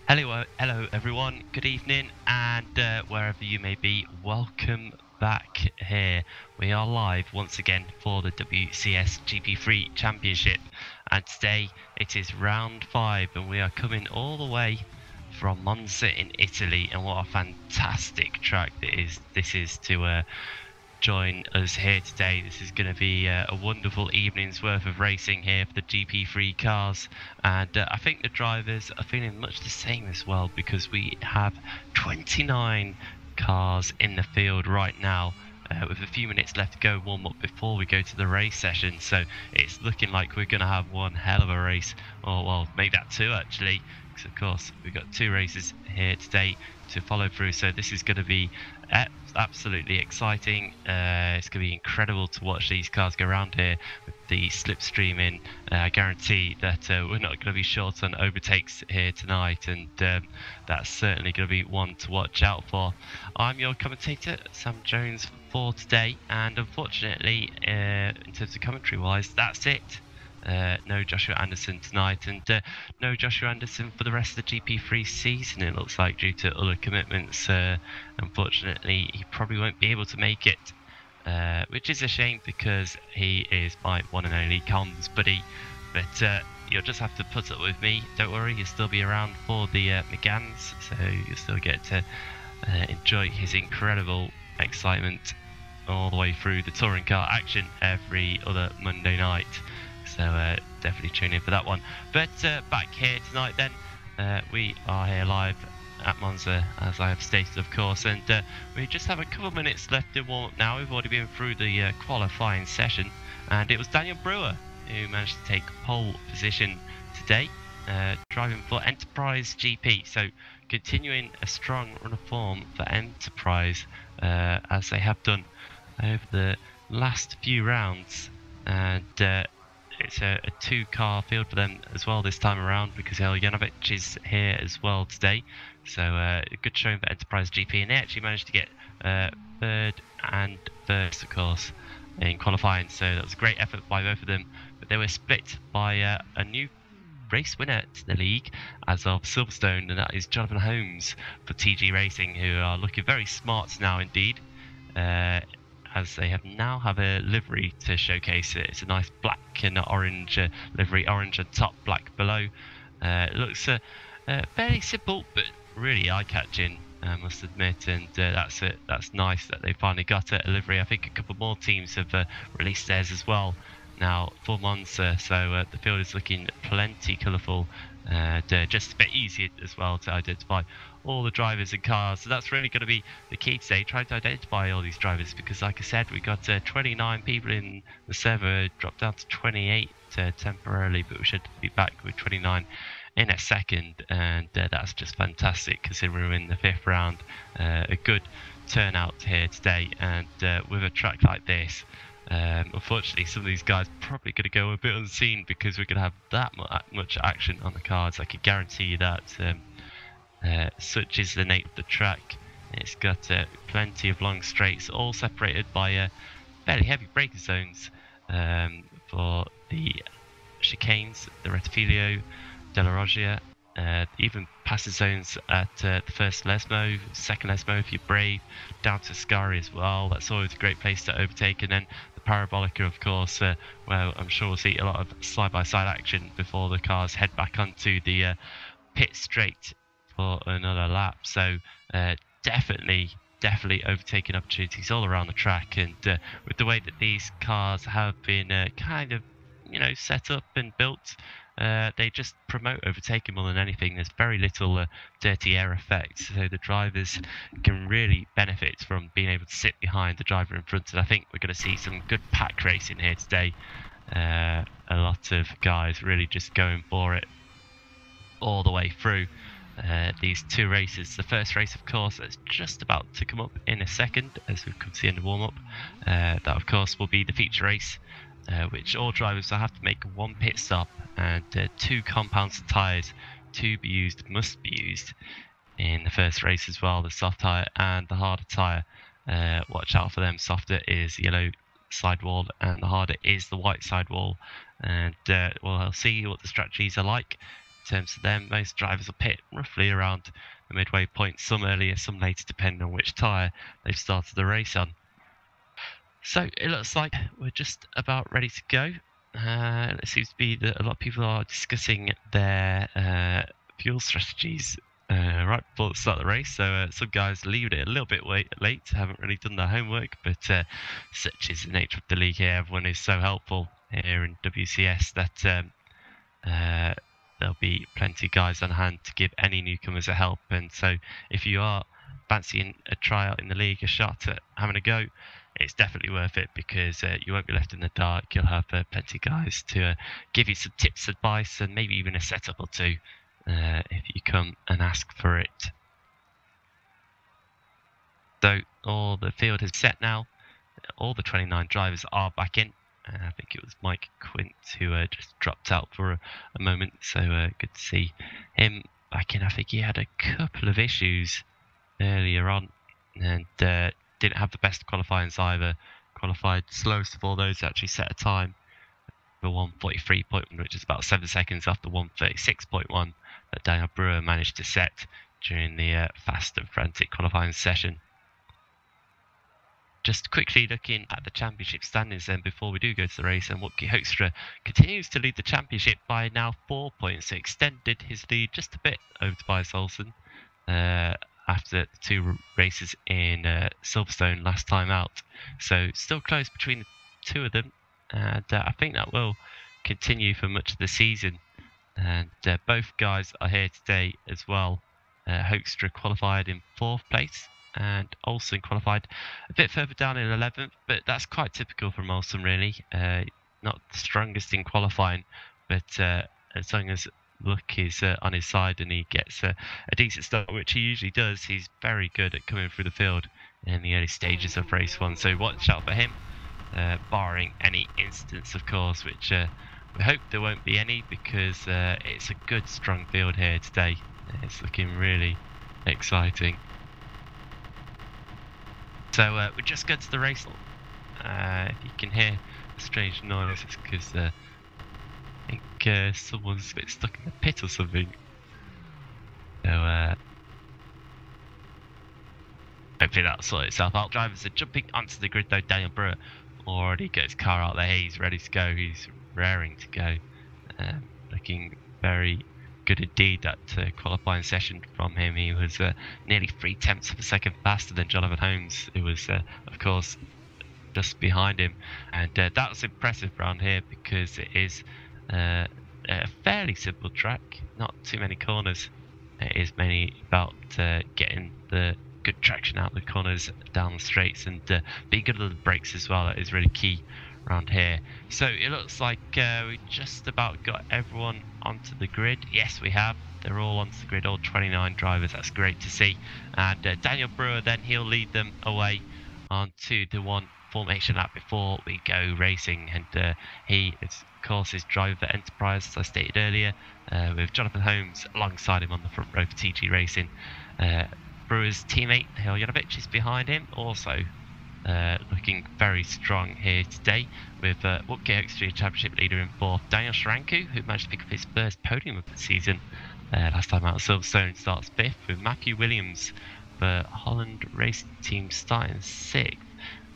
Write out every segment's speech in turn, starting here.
Hello everyone, good evening, and wherever you may be, welcome back here. We are live once again for the WCS GP3 Championship, and today it is round 5, and we are coming all the way from Monza in Italy, and what a fantastic track this is to join us here today. This is going to be a wonderful evening's worth of racing here for the GP3 cars, and I think the drivers are feeling much the same as well, because we have 29 cars in the field right now, with a few minutes left to go warm up before we go to the race session. So it's looking like we're going to have one hell of a race, or well, make that two actually, because of course we've got two races here today to follow through. So this is going to be absolutely exciting. It's going to be incredible to watch these cars go around here with the slipstream in. I guarantee that we're not going to be short on overtakes here tonight, and that's certainly going to be one to watch out for. I'm your commentator, Sam Jones, for today, and unfortunately, in terms of commentary wise, that's it. No Joshua Anderson tonight, and no Joshua Anderson for the rest of the GP3 season, it looks like, due to other commitments. Unfortunately, he probably won't be able to make it, which is a shame, because he is my one and only comms buddy. But you'll just have to put up with me. Don't worry, he'll still be around for the Meganes, so you'll still get to enjoy his incredible excitement all the way through the touring car action every other Monday night. So definitely tune in for that one. But back here tonight then, we are here live at Monza, as I have stated, of course, and we just have a couple of minutes left to warm up now. We've already been through the qualifying session, and it was Daniel Brewer who managed to take pole position today, driving for Enterprise GP. So continuing a strong run of form for Enterprise, as they have done over the last few rounds, and it's a two-car field for them as well this time around, because Janovic is here as well today. So a good showing for Enterprise GP, and they actually managed to get third and first, of course, in qualifying. So that was a great effort by both of them, but they were split by a new race winner to the league as of Silverstone, and that is Jonathan Holmes for TG Racing, who are looking very smart now indeed, as they now have a livery to showcase it. It's a nice black and orange livery, orange on top, black below. It looks fairly simple, but really eye-catching, I must admit, and that's it. That's nice that they finally got a livery. I think a couple more teams have released theirs as well now for Monza, so the field is looking plenty colourful, and just a bit easier as well to identify all the drivers and cars. So that's really going to be the key today, trying to identify all these drivers, because like I said, we got 29 people in the server, dropped down to 28 temporarily, but we should be back with 29 in a second, and that's just fantastic considering we're in the 5th round. A good turnout here today, and with a track like this, unfortunately some of these guys are probably going to go a bit unseen, because we're going to have that much action on the cards. I can guarantee you that. Such is the nature of the track. It's got plenty of long straights, all separated by fairly heavy braking zones for the chicanes, the Rettifilio, Della Roggia, even passage zones at the first Lesmo, second Lesmo if you're brave, down to Scari as well. That's always a great place to overtake, and then the Parabolica, of course, where I'm sure we'll see a lot of side-by-side action before the cars head back onto the pit straight for another lap. So definitely overtaking opportunities all around the track, and with the way that these cars have been kind of set up and built, they just promote overtaking more than anything. There's very little dirty air effect, so the drivers can really benefit from being able to sit behind the driver in front, and I think we're going to see some good pack racing here today. A lot of guys really just going for it all the way through these two races. The first race, of course, that's just about to come up in a second as we've come to the end of warm-up. That, of course, will be the feature race, which all drivers will have to make one pit stop, and two compounds of tyres must be used in the first race as well, the soft tyre and the harder tyre. Watch out for them. Softer is yellow sidewall and the harder is the white sidewall, and we'll see what the strategies are like terms of them, most drivers will pit roughly around the midway point, some earlier, some later, depending on which tyre they've started the race on. So it looks like we're just about ready to go. It seems to be that a lot of people are discussing their fuel strategies right before the start of the race. So some guys leave it a little bit late, haven't really done their homework, but such is the nature of the league here. Everyone is so helpful here in WCS that there'll be plenty of guys on hand to give any newcomers a help. And so if you are fancying a tryout in the league, a shot at having a go, it's definitely worth it, because you won't be left in the dark. You'll have plenty of guys to give you some tips, advice, and maybe even a setup or two if you come and ask for it. So all the field is set now. All the 29 drivers are back in. I think it was Mike Quint who just dropped out for a moment, so good to see him back in. I think he had a couple of issues earlier on and didn't have the best qualifying either. Qualified slowest of all those, actually set a time for 1:43.1, which is about 7 seconds after 1:36.1 that Daniel Brewer managed to set during the fast and frantic qualifying session. Just quickly looking at the championship standings then before we do go to the race, and Woutke Hoekstra continues to lead the championship by now 4 points, so extended his lead just a bit over Tobias Olsen after the 2 races in Silverstone last time out. So still close between the 2 of them, and I think that will continue for much of the season. And both guys are here today as well. Hoekstra qualified in 4th place, and Olsen qualified a bit further down in 11th, but that's quite typical from Olsen really. Not the strongest in qualifying, but as long as luck is on his side and he gets a decent start, which he usually does, he's very good at coming through the field in the early stages of race 1. So watch out for him, barring any incidents of course, which we hope there won't be any, because it's a good strong field here today. It's looking really exciting. So we just go to the race. If you can hear a strange noise, it's because I think someone's a bit stuck in the pit or something. So hopefully that'll sort itself out. Drivers are jumping onto the grid though. Daniel Brewer already got his car out there. He's ready to go. He's raring to go. Looking very good indeed. That qualifying session from him, he was nearly 3/10 of a second faster than Jonathan Holmes, who was of course just behind him. And that was impressive around here, because it is a fairly simple track, not too many corners. It is mainly about getting the good traction out of the corners, down the straights, and being good at the brakes as well. That is really key around here. So it looks like we just about got everyone onto the grid. Yes, we have. They're all onto the grid, all 29 drivers. That's great to see. And Daniel Brewer then, he'll lead them away onto the one formation lap before we go racing. And he is, of course, is driver for Enterprise, as I stated earlier, with Jonathan Holmes alongside him on the front row for TG Racing. Brewer's teammate Hiljanovic is behind him, also looking very strong here today, with Woutke Hoekstra, championship leader in 4th. Daniel Sharanku, who managed to pick up his first podium of the season last time out of Silverstone, starts 5th, with Matthew Williams for Holland Racing Team starting 6th.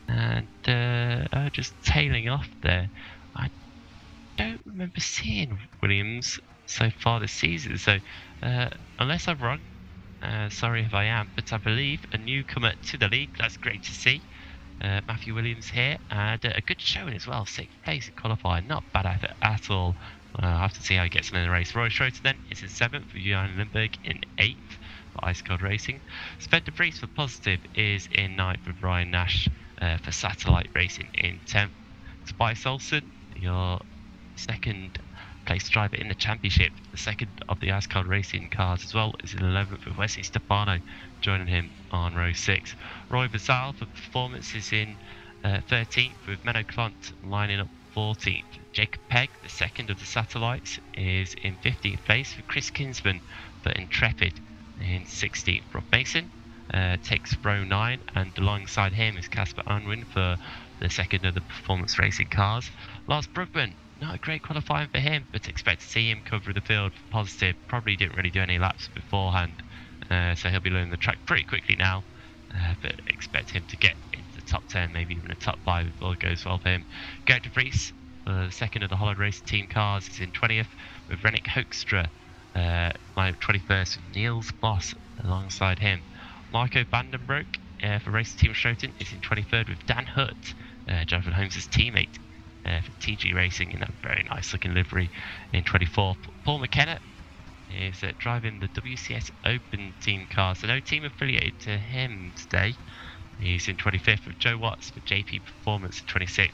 And just tailing off there. I don't remember seeing Williams so far this season, so unless I'm wrong, sorry if I am, but I believe a newcomer to the league. That's great to see. Matthew Williams here, and a good showing as well. 6th place in qualifying, not bad effort at all. I'll have to see how he gets on in the race. Roy Schroeter then is in 7th, with Johan Lindberg in 8th for Ice Cold Racing. Sven de Vries for Positive is in 9th, with Ryan Nash for Satellite Racing in 10th. Tobias Olsen, your 2nd place driver in the championship, the 2nd of the Ice Cold Racing cars as well, is in 11th, with Wesley Stefano joining him on row 6. Roy Bazal for Performance is in 13th, with Menno Klont lining up 14th. Jacob Pegg, the 2nd of the Satellites, is in 15th place, with Chris Kinsman for Intrepid in 16th. Rob Mason takes row 9, and alongside him is Casper Unwin for the 2nd of the Performance Racing cars. Lars Brugman not a great qualifying for him, but expect to see him cover the field positive. Probably didn't really do any laps beforehand, so he'll be learning the track pretty quickly now. But expect him to get into the top 10, maybe even a top 5 if all goes well for him. Going to Vries, the second of the Holland Racing Team cars, is in 20th with Rennick Hoekstra. My 21st with Niels Boss alongside him. Marco Vandenbroek for Racing Team Schroten is in 23rd with Dan Hutt, Jonathan Holmes' teammate for TG Racing in that very nice looking livery in 24th. Paul McKenna is driving the WCS Open team car, so no team affiliated to him today. He's in 25th with Joe Watts for JP Performance in 26th.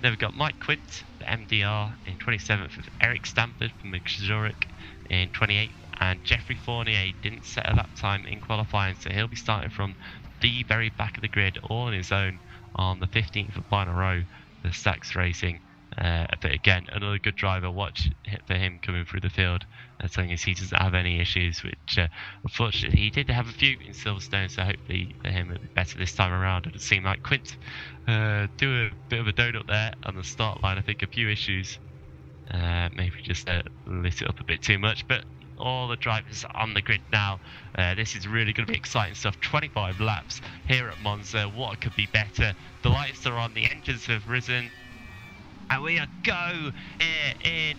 Then we've got Mike Quint for MDR in 27th with Eric Stamford for McZurich in 28th, and Jeffrey Fournier didn't set a lap time in qualifying, so he'll be starting from the very back of the grid all on his own on the 15th and final row for Stax Racing. But again, another good driver. Watch for him coming through the field, as long as he doesn't have any issues, which unfortunately he did have a few in Silverstone, so hopefully for him it'll be better this time around. It seemed like Quint do a bit of a donut there on the start line. I think a few issues, maybe just lit it up a bit too much, but all the drivers on the grid now. This is really going to be exciting stuff. 25 laps here at Monza. What could be better? The lights are on, the engines have risen, and we are go in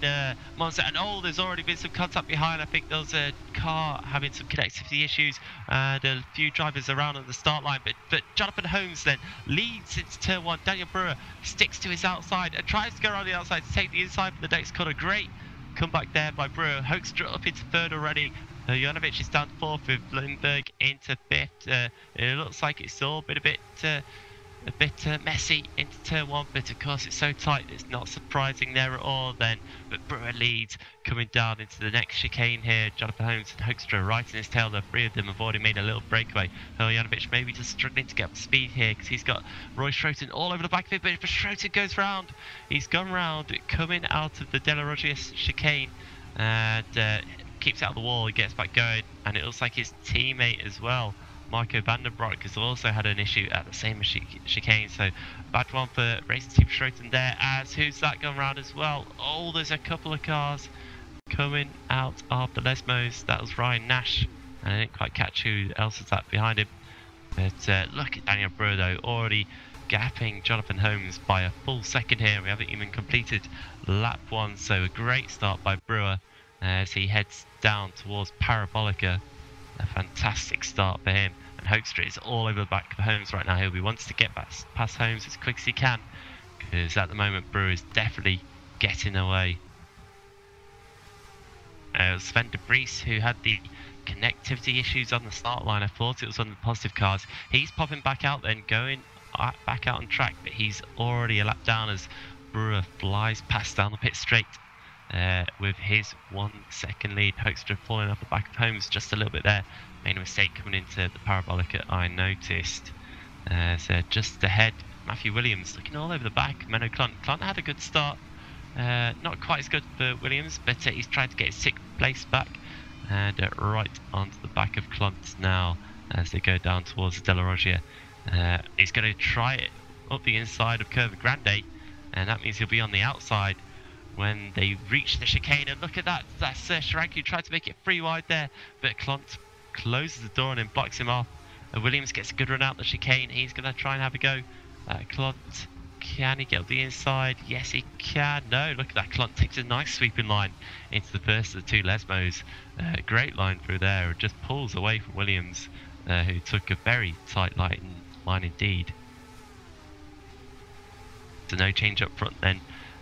Monza. And oh, there's already been some contact behind. I think there's a car having some connectivity issues and a few drivers around on the start line. But Jonathan Holmes then leads into turn 1. Daniel Brewer sticks to his outside and tries to go around the outside to take the inside for the next corner. Great comeback there by Brewer. Hoekstra up into 3rd already. Janovic is down 4th with Lindberg into 5th. It looks like it's all been a bit messy into turn 1, but of course it's so tight it's not surprising there at all then. But Brewer leads coming down into the next chicane here. Jonathan Holmes and Hoekstra right in his tail. The 3 of them have already made a little breakaway. Janovic maybe just struggling to get up to speed here because he's got Roy Schroten all over the back of it, but if Schroten goes round, he's gone round coming out of the De La Roggia chicane and keeps out of the wall. He gets back going, and it looks like his teammate as well, Marco Vandenbroek, has also had an issue at the same chicane, so bad one for Racing Team Schroten there. As who's that gone round as well? Oh, there's a couple of cars coming out of the Lesmos. That was Ryan Nash, and I didn't quite catch who else was that behind him. But look at Daniel Brewer though, already gapping Jonathan Holmes by a full second here. We haven't even completed lap 1, so a great start by Brewer as he heads down towards Parabolica. A fantastic start for him, and Hoekstra is all over the back of Holmes right now. He'll be wanting to get past Holmes as quick as he can, because at the moment Brewer is definitely getting away. Sven de Vries, who had the connectivity issues on the start line, I thought it was on the positive cars. He's popping back out then, going back out on track, but he's already a lap down as Brewer flies past down the pit straight. With his 1 second lead. Hoekstra falling off the back of Holmes just a little bit there. Made a mistake coming into the Parabolica, I noticed. So just ahead, Matthew Williams looking all over the back. Menno Klont. Klont had a good start. Not quite as good for Williams, but he's trying to get his 6th place back. And right onto the back of Klont now as they go down towards the De La Roggia. He's going to try it up the inside of Curva Grande, and that means he'll be on the outside when they reach the chicane. And look at that, that's Sharanku tried to make it free wide there, but Klont closes the door and then blocks him off. Williams gets a good run out the chicane. He's going to try and have a go. Klont, can he get up the inside? Yes, he can. No, look at that. Klont takes a nice sweeping line into the first of the 2 Lesmos. Great line through there. It just pulls away from Williams, who took a very tight line indeed. So no change up front then.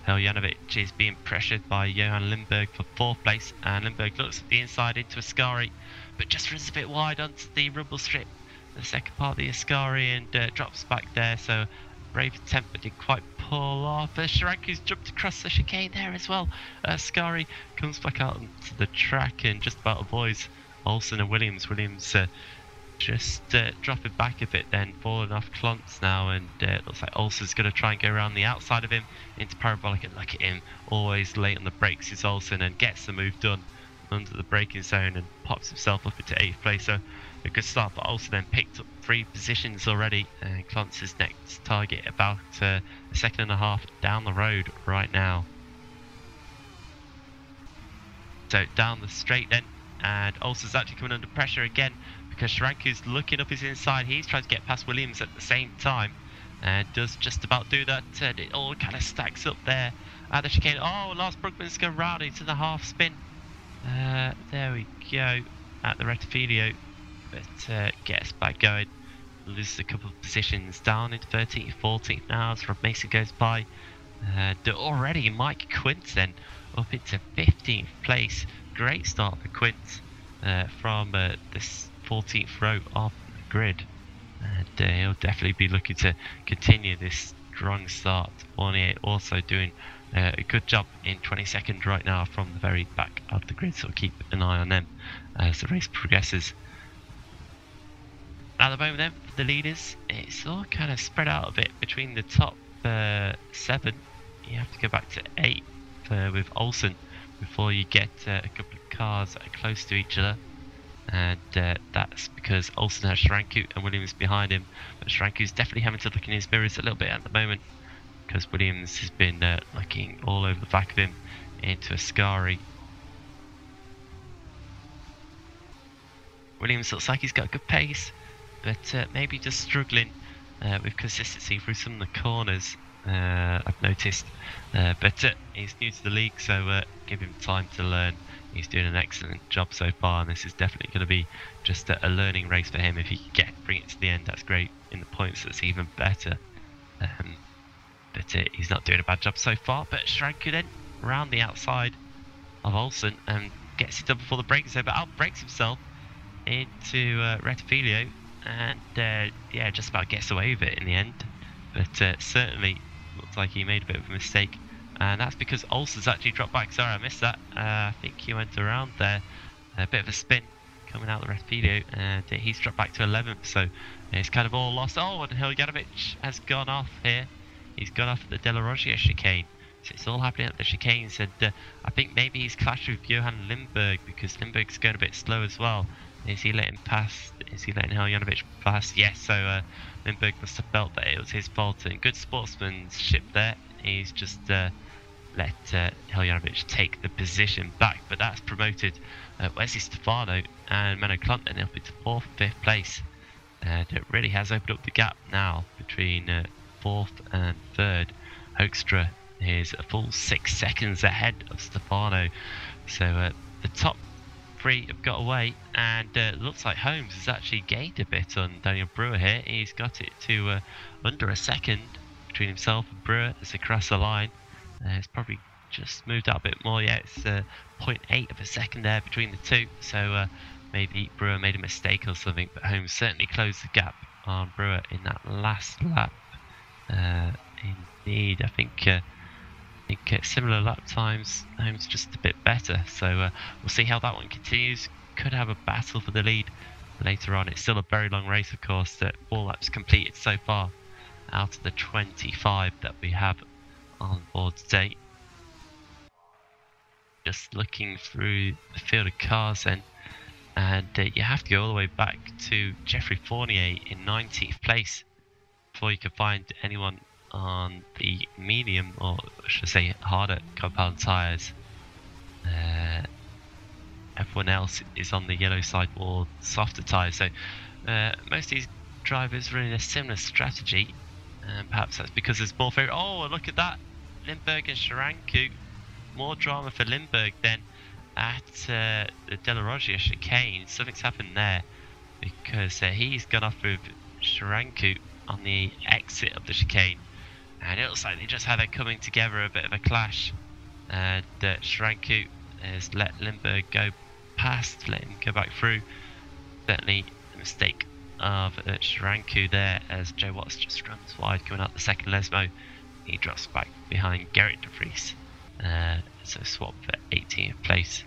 Janovic is being pressured by Johan Lindberg for 4th place, and Lindberg looks at the inside into Ascari, but just runs a bit wide onto the rumble strip, the second part of the Ascari, and drops back there. So brave attempt, but didn't quite pull off. Sharanku's jumped across the chicane there as well. Ascari comes back out onto the track and just about avoids Olsen and Williams. Williams just dropping back a bit then, falling off Klontz now, and it looks like Olsen's going to try and go around the outside of him into Parabolic, and look at him, always late on the brakes is Olsen, and gets the move done under the braking zone and pops himself up into 8th place. So a good start, but Olsen then picked up 3 positions already, and Klontz's next target about a second and a half down the road right now. So down the straight then, and Olsen's actually coming under pressure again because Sharanku's looking up his inside. He's trying to get past Williams at the same time and does just about do that. And it all kind of stacks up there at the chicane. Oh, Lars Brugman's going round into the half spin. There we go at the Rettifilio, but gets back going. Loses a couple of positions down into 13th, 14th now as Rob Mason goes by. Already Mike Quint then up into 15th place. Great start for Quint from this 14th row of the grid. And he'll definitely be looking to continue this strong start. Fournier also doing a good job in 22nd right now from the very back of the grid, so we'll keep an eye on them as the race progresses. At the moment then, for the leaders, it's all kind of spread out a bit between the top 7. You have to go back to 8 with Olsen before you get a couple of cars that are close to each other. And that's because Olsen has Sharanku and Williams behind him. But Sharanku's definitely having to look in his mirrors a little bit at the moment, because Williams has been looking all over the back of him into Ascari. Williams looks like he's got a good pace, but maybe just struggling with consistency through some of the corners, I've noticed. But he's new to the league, so give him time to learn. He's doing an excellent job so far, and this is definitely going to be just a learning race for him. If he can bring it to the end, that's great. In the points, that's even better. But he's not doing a bad job so far. But Sharanku then around the outside of Olsen and gets it done before the break is over. But out breaks himself into Rettifilio, and yeah, just about gets away with it in the end. But certainly looks like he made a bit of a mistake, and that's because Olsen's actually dropped back. Sorry, I missed that. I think he went around there, a bit of a spin coming out the Rettifilio, and he's dropped back to 11th, so it's kind of all lost. Oh, and Hiljanovic has gone off here. He's gone off at the De La Roggia chicane. So it's all happening at the chicanes, and I think maybe he's clashed with Johan Lindberg, because Lindberg's going a bit slow as well. Is he letting pass? Is he letting Hiljanovic pass? Yes, so Lindberg must have felt that it was his fault, and good sportsmanship there. He's just let Hiljanovic take the position back, but that's promoted Wesley Stefano and Menno Klont and up into 4th, 5th place. And it really has opened up the gap now between 4th and 3rd. Hoekstra is a full 6 seconds ahead of Stefano. So the top 3 have got away, and looks like Holmes has actually gained a bit on Daniel Brewer here. He's got it to under a second between himself and Brewer as they cross the line. It's probably just moved out a bit more. Yeah, it's 0.8 of a second there between the two. So maybe Brewer made a mistake or something, but Holmes certainly closed the gap on Brewer in that last lap. Indeed, I think similar lap times. Holmes just a bit better. So we'll see how that one continues. Could have a battle for the lead later on. It's still a very long race, of course. 4 laps completed so far out of the 25 that we have on board today. Just looking through the field of cars then, and you have to go all the way back to Jeffrey Fournier in 19th place before you can find anyone on the medium, or should I say harder compound tyres. Everyone else is on the yellow side or softer tyres, so most of these drivers are in a similar strategy, and perhaps that's because there's more favourite. Oh, look at that, Lindberg and Sharanku. More drama for Lindberg then at the De La Roggia chicane. Something's happened there, because he's gone off with Sharanku on the exit of the chicane, and it looks like they just had it coming together, a bit of a clash, and Sharanku has let Lindberg go past, let him go back through. Certainly a mistake of Sharanku there, as Joe Watts just runs wide coming out the second Lesmo. He drops back behind Gerrit de Vries, so swap for 18th place.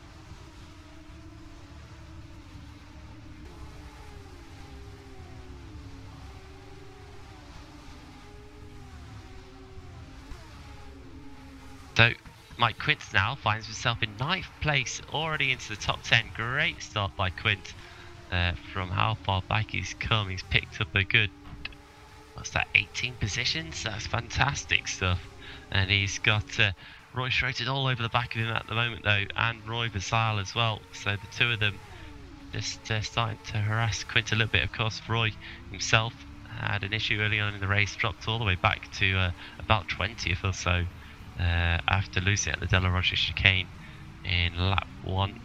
So Mike Quint now finds himself in 9th place, already into the top 10. Great start by Quint. From how far back he's come, he's picked up a good, what's that, 18 positions? That's fantastic stuff. And he's got Roy Schroeter's all over the back of him at the moment though, and Roy Vasile as well. So the two of them just starting to harass Quint a little bit. Of course, Roy himself had an issue early on in the race, dropped all the way back to about 20th or so after losing at the De La Rocha chicane in lap 1.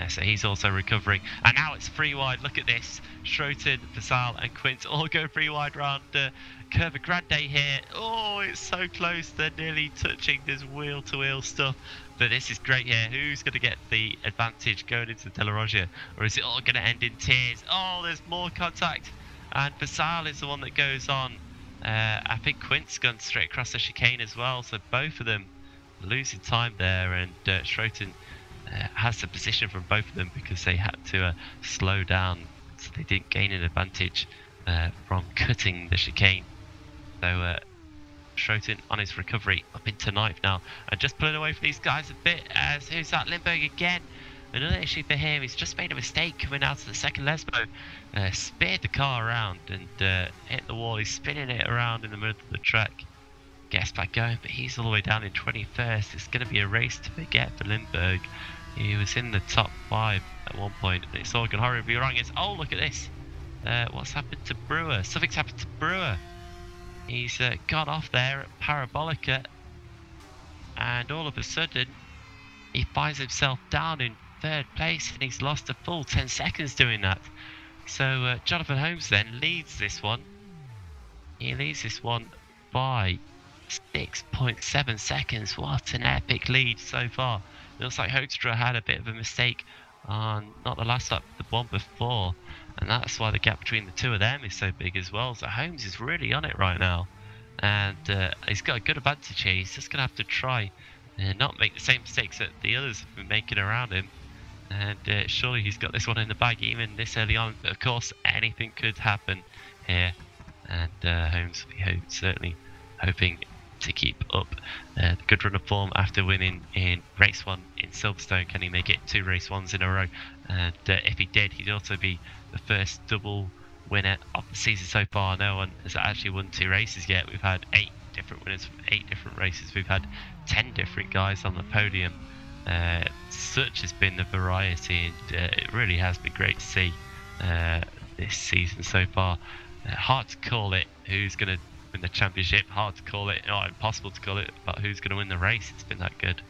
So he's also recovering. And now it's free wide. Look at this. Schroeter, Vasile and Quint all go free wide round Curva Grande here. Oh, it's so close. They're nearly touching this wheel-to-wheel stuff. But this is great here. Who's going to get the advantage going into De La Rocha? Or is it all going to end in tears? Oh, there's more contact. And Vasile is the one that goes on. I think Quint's gone straight across the chicane as well. So both of them losing time there. And Schroeter has the position from both of them because they had to slow down, so they didn't gain an advantage from cutting the chicane. So Schroeter on his recovery up into 9th now, and just pulling away from these guys a bit. As who's that? Limburg again. Another issue for him. He's just made a mistake coming out of the second Lesbo. Speared the car around and hit the wall. He's spinning it around in the middle of the track. Gets back going, but he's all the way down in 21st. It's going to be a race to forget for Limburg. He was in the top 5 at one point, and it's all gone horribly wrong. Oh, look at this. What's happened to Brewer? Something's happened to Brewer. He's got off there at Parabolica, and all of a sudden, he finds himself down in 3rd place, and he's lost a full 10 seconds doing that. So Jonathan Holmes then leads this one. He leads this one by 6.7 seconds. What an epic lead so far. It looks like Hoekstra had a bit of a mistake on not the last lap, the one before, and that's why the gap between the two of them is so big as well. So Holmes is really on it right now, and he's got a good advantage here. He's just going to have to try and not make the same mistakes that the others have been making around him, and surely he's got this one in the bag even this early on. But of course, anything could happen here, and Holmes will be certainly hoping to keep up the good run of form after winning in race 1 in Silverstone. Can he make it 2 race 1s in a row? And if he did, he'd also be the first double winner of the season so far. No one has actually won 2 races yet. We've had 8 different winners from 8 different races. We've had 10 different guys on the podium. Such has been the variety, and it really has been great to see this season so far. Hard to call it who's going to win the championship, hard to call it, or impossible to call it, but who's going to win the race? It's been that good.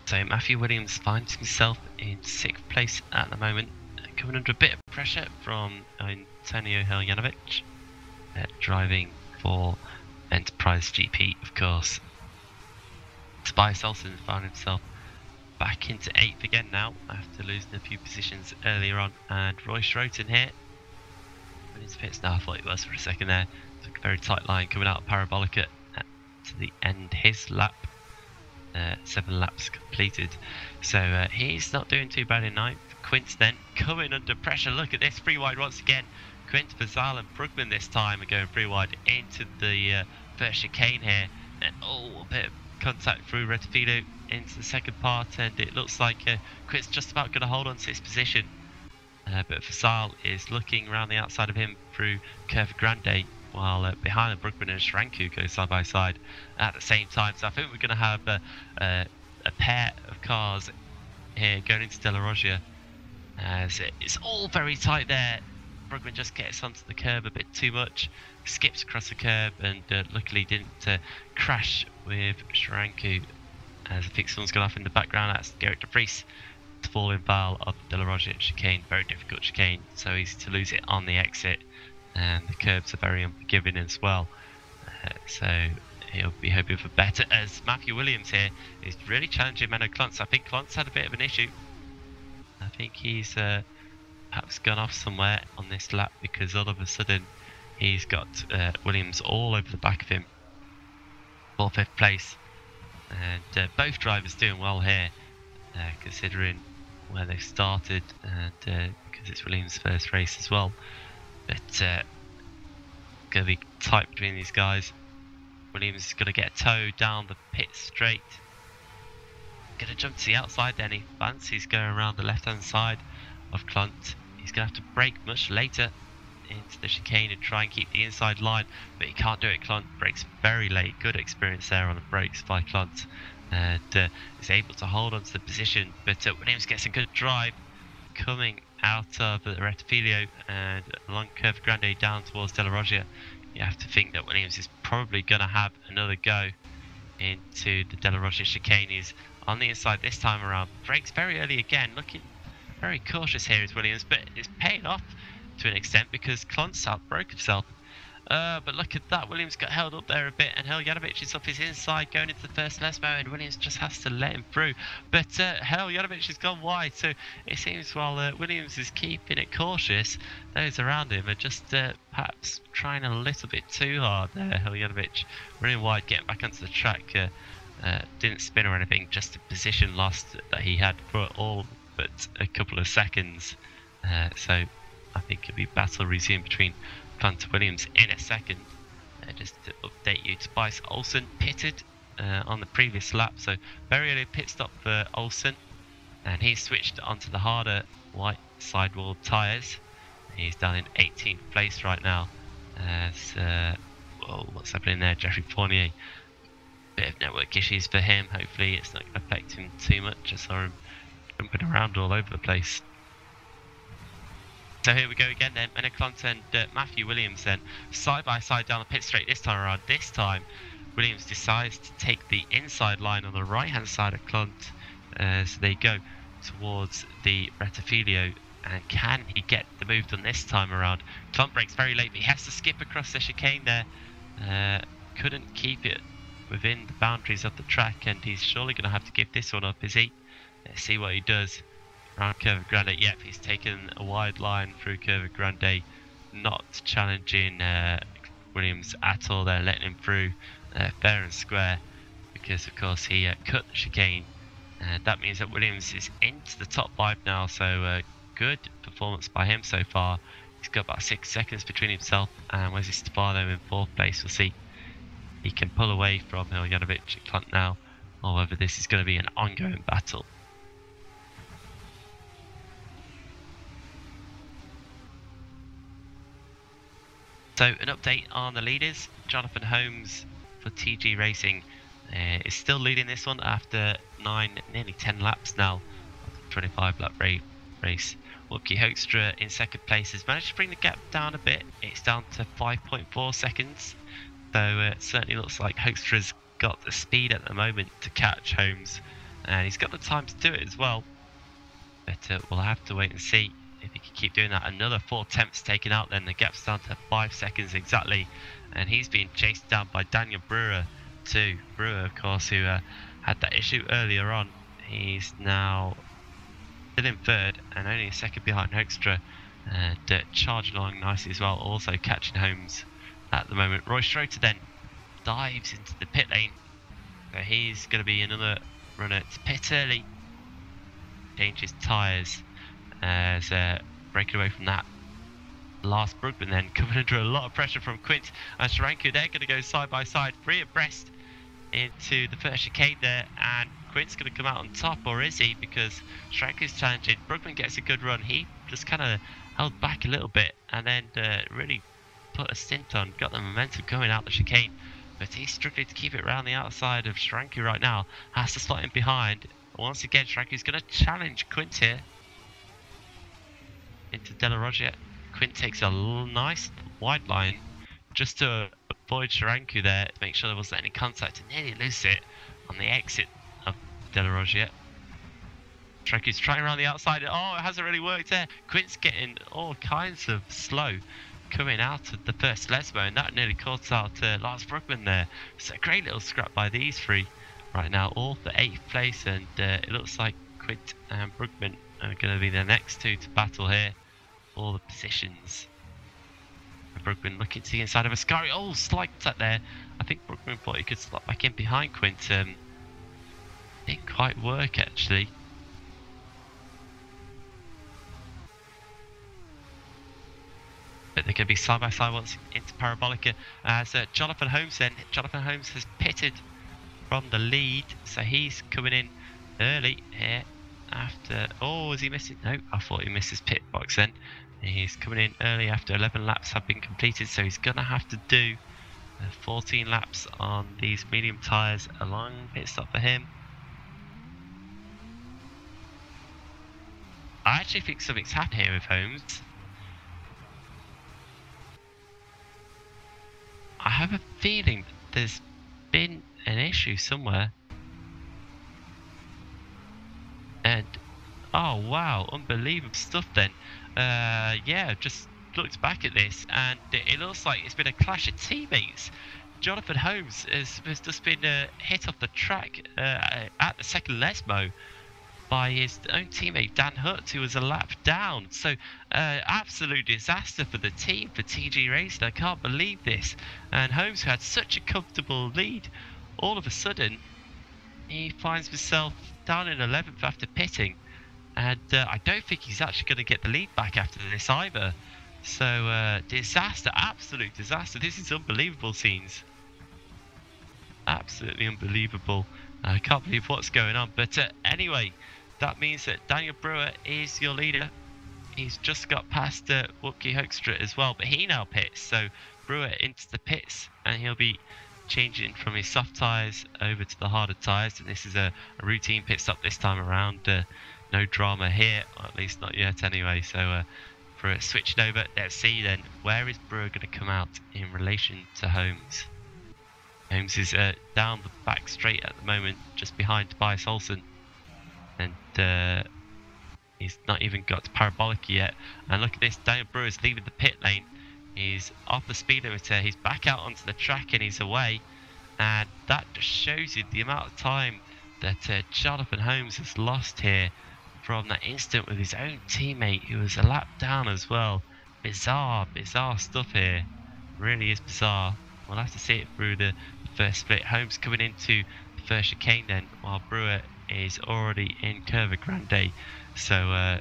So Matthew Williams finds himself in 6th place at the moment, coming under a bit of pressure from Antonio Heljanovich, driving for Enterprise GP, of course. Tobias Olsen found himself back into 8th again now after losing a few positions earlier on, and Roy Schroeter here in his pits now. I thought it was for a second there. Took a very tight line coming out of Parabolica to the end his lap. 7 laps completed, so he's not doing too bad in 9th. Quint's then coming under pressure. Look at this, free wide once again. Quint, Vasile and Brugman this time are going free wide into the first chicane here, and a bit of contact through Retifido into the second part, and it looks like Quint's just about going to hold on to his position, but Vasile is looking around the outside of him through Curva Grande, while behind the Brugman and Schranku go side by side at the same time. So I think we're going to have a pair of cars here going into De La Rocha, as it's all very tight there. Brugman just gets onto the curb a bit too much, skips across the curb, and luckily didn't crash with Schranku, as I think someone's gone off in the background. That's Gerrit de Vries to fall in foul of De La Rocha chicane. Very difficult chicane, so easy to lose it on the exit, and the curbs are very unforgiving as well. So he'll be hoping for better, as Matthew Williams here is really challenging Menno Klont. I think Klont's had a bit of an issue. I think he's perhaps gone off somewhere on this lap, because all of a sudden he's got Williams all over the back of him. 4th, 5th place, and both drivers doing well here, considering where they've started, and because it's Williams' first race as well. But going to be tight between these guys. Williams is going to get a tow down the pit straight. Going to jump to the outside then. He fancies going around the left hand side of Klont. He's going to have to brake much later into the chicane and try and keep the inside line, but he can't do it. Klont brakes very late. Good experience there on the brakes by Klont, and is able to hold on to the position, but Williams gets a good drive coming out of the Rettifilo and along Curva Grande down towards Della Roggia. You have to think that Williams is probably going to have another go into the Della Roggia chicane. He's on the inside this time around, brakes very early again, looking very cautious here is Williams, but it's paying off to an extent because Klont's broke himself. But look at that, Williams got held up there a bit, and Heljanovic is off his inside going into the first Lesmo, and Williams just has to let him through. But Heljanovic has gone wide, so it seems while Williams is keeping it cautious, those around him are just perhaps trying a little bit too hard there. Heljanovic running wide, getting back onto the track, didn't spin or anything, just a position lost that he had for all but a couple of seconds. So I think it'll be battle resumed between Klont and Williams in a second. Just to update you, Tobias Olsen pitted on the previous lap, so very early pit stop for Olsen, and he switched onto the harder white sidewall tyres. He's down in 18th place right now. Whoa, what's happening there? Jeffrey Fournier. Bit of network issues for him. Hopefully it's not going to affect him too much. I saw him jumping around all over the place. So here we go again then, Menno Klont and Matthew Williams then, side by side down the pit straight this time around. This time, Williams decides to take the inside line on the right hand side of Klont. So they go towards the Rettifilo, and can he get the move done this time around? Klont brakes very late, but he has to skip across the chicane there. Couldn't keep it within the boundaries of the track, and he's surely going to have to give this one up, is he? Let's see what he does. Around Curva Grande, yep, he's taken a wide line through Curva Grande, not challenging Williams at all there, letting him through fair and square, because of course he cut the chicane. That means that Williams is into the top 5 now, so good performance by him so far. He's got about 6 seconds between himself and Wesley Stefano in 4th place. We'll see he can pull away from Heljanovic and Klont now, or whether this is going to be an ongoing battle. So an update on the leaders. Jonathan Holmes for TG Racing is still leading this one after 9, nearly 10 laps now. 25 lap race. Wupke Hoekstra in 2nd place has managed to bring the gap down a bit. It's down to 5.4 seconds. So it certainly looks like Hoekstra's got the speed at the moment to catch Holmes. And he's got the time to do it as well. But we'll have to wait and see if he can keep doing that. Another 4 attempts taken out, then the gap's down to 5 seconds exactly, and he's being chased down by Daniel Brewer too. Brewer, of course, who had that issue earlier on. He's now still in 3rd and only a second behind Hoekstra, and charging along nicely as well, also catching Holmes at the moment. Roy Schroeter then dives into the pit lane, so he's going to be another runner to pit early, change his tyres, as breaking away from that. Lars Brugman then coming under a lot of pressure from Quint and Sharanku. They're going to go side by side, 3 abreast into the first chicane there, and Quint's going to come out on top, or is he? Because Sharanku's challenging. Brugman gets a good run. He just kind of held back a little bit and then really put a stint on, got the momentum going out the chicane, but he's struggling to keep it around the outside of Sharanku right now. Has to slot in behind. Once again, Sharanku's going to challenge Quint here into Della Roggia. Quint takes a nice wide line just to avoid Sharanku there, to make sure there wasn't any contact, and nearly lose it on the exit of Della Roggia. Sharanku's trying around the outside. Oh, it hasn't really worked there. Quint's getting all kinds of slow coming out of the first Lesmo, and that nearly caught out Lars Brugman there. It's a great little scrap by these 3 right now, all for 8th place, and it looks like Quint and Brugman are going to be the next 2 to battle here. All the positions. Brugman looking to the inside of Ascari. Oh, slight attack there. I think Brugman thought he could slot back in behind Quint. Didn't quite work actually. But they're going to be side by side once into Parabolica. As Jonathan Holmes then. Jonathan Holmes has pitted from the lead, so he's coming in early here. after... Oh, is he missing? No, I thought he missed his pit box then. He's coming in early after 11 laps have been completed, so he's going to have to do 14 laps on these medium tyres. A long pit stop for him. I actually think something's happened here with Holmes. I have a feeling there's been an issue somewhere. And oh wow, unbelievable stuff then. Yeah, just looked back at this and it looks like it's been a clash of teammates. Jonathan Holmes has just been hit off the track at the second Lesmo by his own teammate Dan Hutt, who was a lap down. So absolute disaster for the team, for TG Racing. I can't believe this. And Holmes, who had such a comfortable lead, all of a sudden he finds himself down in 11th after pitting, and I don't think he's actually going to get the lead back after this either. So disaster, absolute disaster. This is unbelievable scenes, absolutely unbelievable. I can't believe what's going on. But anyway, that means that Daniel Brewer is your leader. He's just got past Wupke Hoekstra as well, but he now pits. So Brewer into the pits, and he'll be changing from his soft tyres over to the harder tyres. And this is a routine pit stop this time around. No drama here, or at least not yet anyway. So Brewer switching over. Let's see then, where is Brewer going to come out in relation to Holmes? Holmes is down the back straight at the moment, just behind Tobias Olsen. And he's not even got to parabolic yet. And look at this, Daniel Brewer's leaving the pit lane. He's off the speed limiter, he's back out onto the track and he's away. And that just shows you the amount of time that Jonathan Holmes has lost here from that incident with his own teammate who was a lap down as well. Bizarre stuff here. Really is bizarre. We'll have to see it through the first split. Holmes coming into the first chicane then, while Brewer is already in Curva Grande. So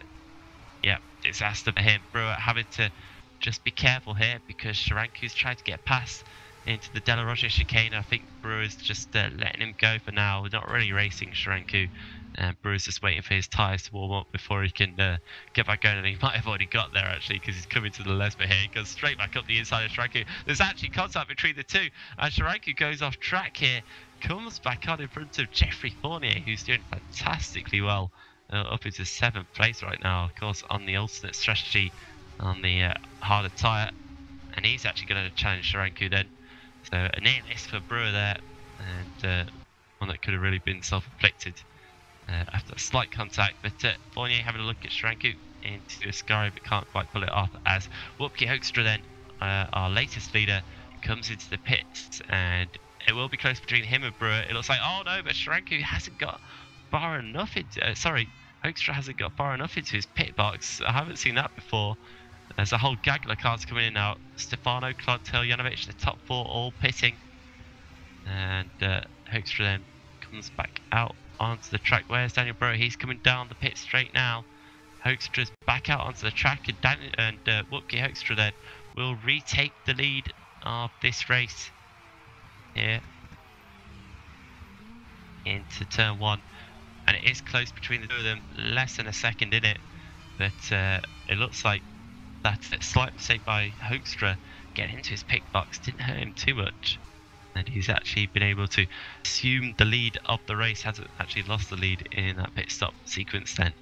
yeah, disaster for him. Brewer having to just be careful here because Sharanku's tried to get past into the De La Rocha chicane. I think Brewer's just letting him go for now. We're not really racing Sharanku. Brewer's just waiting for his tyres to warm up before he can get back going, and he might have already got there actually because he's coming to the Lesmo here. He goes straight back up the inside of Sharanku. There's actually contact between the two, and Sharanku goes off track here, comes back on in front of Jeffrey Fournier, who's doing fantastically well, up into 7th place right now, of course, on the alternate strategy on the harder tyre, and he's actually going to challenge Sharanku then. So a near miss for Brewer there, and one that could have really been self-inflicted after a slight contact. But Fournier having a look at Sharanku into a sky, but can't quite pull it off, as Wupke Hoekstra then, our latest leader, comes into the pits, and it will be close between him and Brewer. It looks like, oh no, but Sharanku hasn't got far enough into, Hoekstra hasn't got far enough into his pit box. I haven't seen that before. There's a whole gaggle of cars coming in now. Stefano, Klont, Janovic, the top 4 all pitting. And Hoekstra then comes back out onto the track. Where's Daniel Brewer? He's coming down the pit straight now. Hoekstra's back out onto the track, and Wupke Hoekstra then will retake the lead of this race here into turn 1. And it is close between the two of them, less than a second in it. But it looks like that slight mistake by Hoekstra getting into his pit box didn't hurt him too much. And he's actually been able to assume the lead of the race, hasn't actually lost the lead in that pit stop sequence then.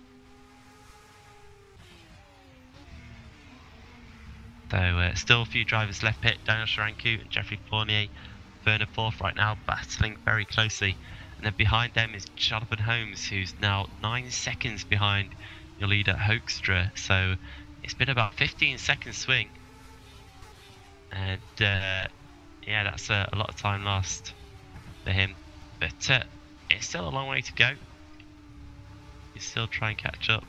So still a few drivers left pit. Daniel Sharanku and Jeffrey Fournier, 3rd and 4th right now, battling very closely. And then behind them is Jonathan Holmes, who's now 9 seconds behind your leader Hoekstra. So it's been about 15 second swing. And yeah, that's a lot of time lost for him. But it's still a long way to go. He's still trying to catch up.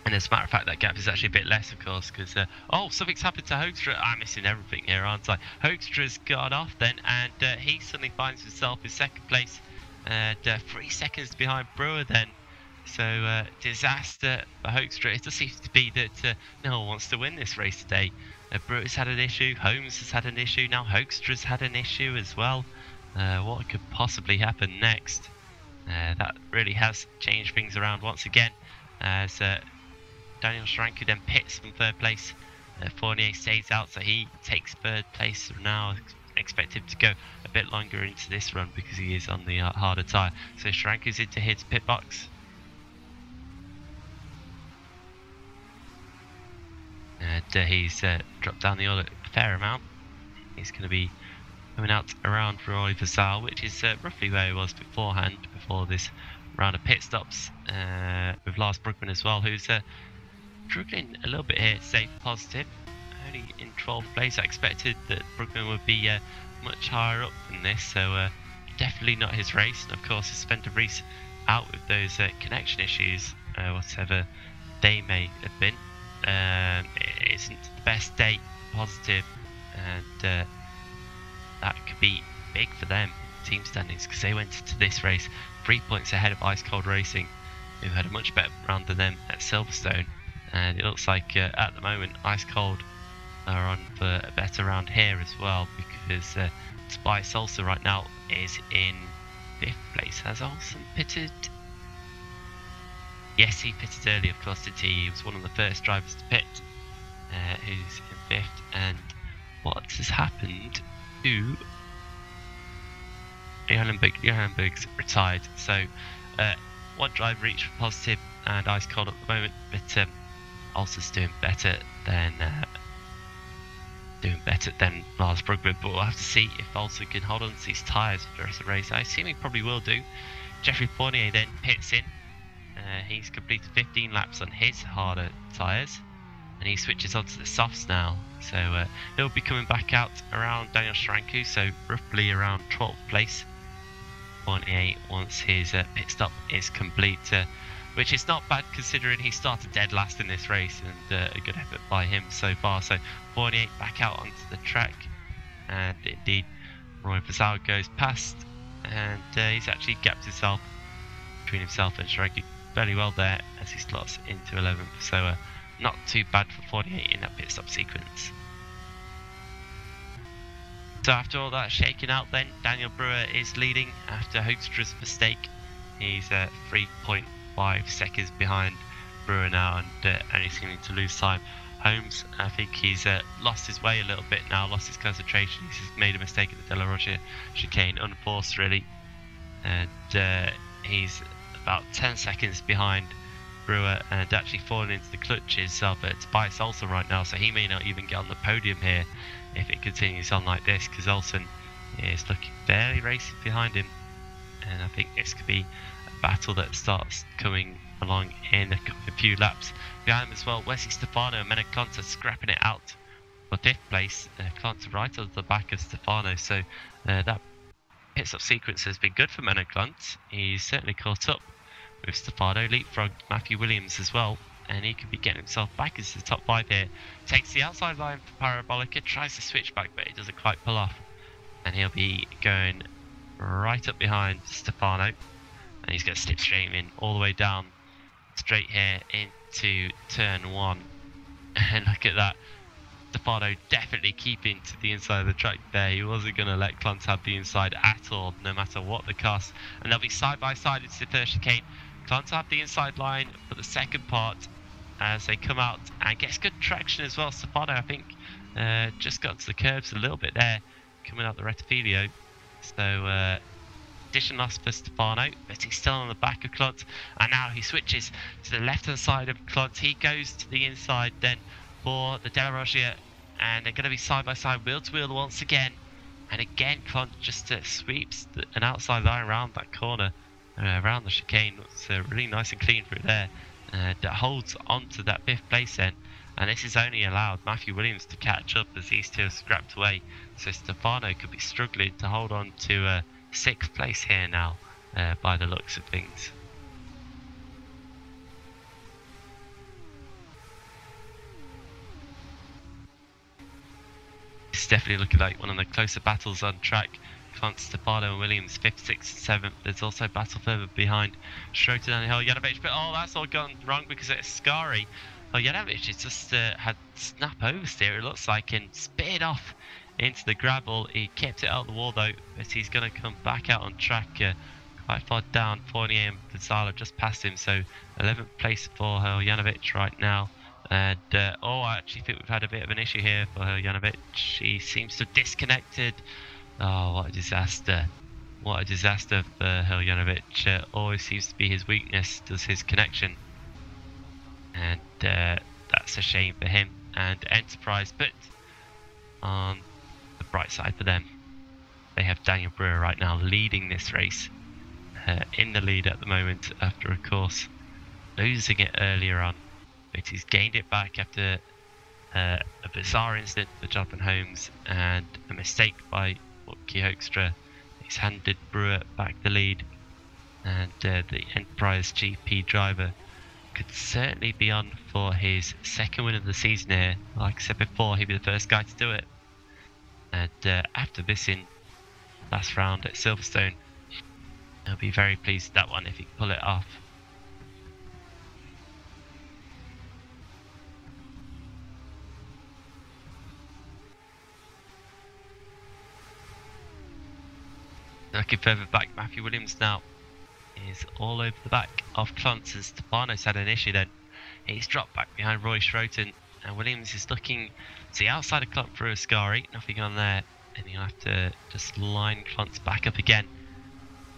And as a matter of fact, that gap is actually a bit less, of course, because oh, something's happened to Hoekstra. I'm missing everything here, aren't I? Hoekstra's got off then, and he suddenly finds himself in 2nd place, and 3 seconds behind Brewer then. So disaster for Hoekstra. It does seem to be that no one wants to win this race today. Brewer's had an issue, Holmes has had an issue, now Hoekstra's had an issue as well. What could possibly happen next? That really has changed things around once again, as Daniel Schranke then pits from third place. Fournier stays out, so he takes third place now. Expect him to go a bit longer into this run because he is on the harder tyre. So Schranke's into his pit box. And he's dropped down the oil a fair amount. He's going to be coming out around Roy Vassal, which is roughly where he was beforehand, before this round of pit stops, with Lars Brugman as well, who's struggling a little bit here to stay positive. Only in 12th place. I expected that Brugman would be much higher up than this, so definitely not his race. And of course, Svend Vries out with those connection issues, whatever they may have been. It isn't the best day positive, and that could be big for them in team standings, because they went into this race 3 points ahead of Ice Cold Racing, who had a much better round than them at Silverstone. And it looks like at the moment Ice Cold are on for a better round here as well, because Tobias Olsen right now is in 5th place. Has Olsen pitted? Yes, he pitted early, of course, did he? He was one of the first drivers to pit, who's in 5th. And what has happened to Johanberg's retired, so one driver each for positive and Ice Cold at the moment, but Olsen's doing better than Lars Brugman. But we'll have to see if Olsen can hold on to these tyres for the rest of the race. I assume he probably will do. Jeffrey Fournier then pits in. He's completed 15 laps on his harder tyres, and he switches onto the softs now. So he'll be coming back out around Daniel Schranke, so roughly around 12th place. Fournier, once his pit stop is complete, which is not bad considering he started dead last in this race, and a good effort by him so far. So Fournier back out onto the track, and indeed Roy Vassal goes past, and he's actually gapped himself between himself and Schranke fairly well there as he slots into 11th. So not too bad for Fournier in that pit stop sequence. So after all that shaking out, then Daniel Brewer is leading after Hoekstra's mistake. He's 3.5 seconds behind Brewer now, and only seeming to lose time. Holmes, I think he's lost his way a little bit now, lost his concentration. He's made a mistake at the De La Rocha chicane, unforced really, and he's about 10 seconds behind Brewer, and actually falling into the clutches of Tobias Olsen right now, so he may not even get on the podium here if it continues on like this, because Olsen is looking fairly racing behind him, and I think this could be a battle that starts coming along in a few laps. Behind him as well, Wesley Stefano and Menno Klont are scrapping it out for 5th place. Klont right on the back of Stefano, so that pit stop sequence has been good for Menno Klont. He's certainly caught up with Stefano, leapfrogged Matthew Williams as well, and he could be getting himself back into the top 5 here. Takes the outside line for Parabolica, tries to switch back, but it doesn't quite pull off, and he'll be going right up behind Stefano, and he's going to slip straight in all the way down straight here into turn 1. And look at that, Stefano definitely keeping to the inside of the track there. He wasn't going to let Klont have the inside at all, no matter what the cost. And they'll be side by side into the first chicane. Klont have the inside line for the second part as they come out, and gets good traction as well. Stefano, I think, just got to the curbs a little bit there, coming out the Rettifilio. So position loss for Stefano, but he's still on the back of Klont, and now he switches to the left hand side of Klont. He goes to the inside then for the De La Rocha, and they're going to be side by side, wheel to wheel once again. And again, Klont just sweeps an outside line around that corner, around the chicane. It's really nice and clean through there. That holds on to that 5th place then, and this has only allowed Matthew Williams to catch up as these two have scrapped away. So Stefano could be struggling to hold on to 6th place here now, by the looks of things. It's definitely looking like one of the closer battles on track. Klont, Stefano and Williams 5th, 6th and 7th. There's also battle further behind Schroeter and Hiljanovic, but that's all gone wrong because it's Skari. Hiljanovic has just had snap oversteer, it looks like, and spitted off into the gravel. He kept it out the wall though, but he's going to come back out on track quite far down. Fournier and Gonzalo just passed him, so 11th place for Hiljanovic right now. And I actually think we've had a bit of an issue here for Hiljanovic. He seems to have disconnected. Oh, what a disaster. What a disaster for Hiljanovic. Always seems to be his weakness, does his connection. And that's a shame for him and Enterprise. But on the bright side for them, they have Daniel Brewer right now leading this race. In the lead at the moment after, of course, losing it earlier on. But he's gained it back after a bizarre incident for Jonathan Holmes and a mistake by Wutke Hoekstra. He's handed Brewer back the lead, and the Enterprise GP driver could certainly be on for his second win of the season here. Like I said before, he'd be the first guy to do it. And after missing last round at Silverstone, he'll be very pleased with that one if he can pull it off. Looking further back, Matthew Williams now is all over the back of Klont, and Stefano's had an issue then. He's dropped back behind Roy Schroeter, and Williams is looking to the outside of Klont for Ascari. Nothing on there, and he'll have to just line Klont's back up again.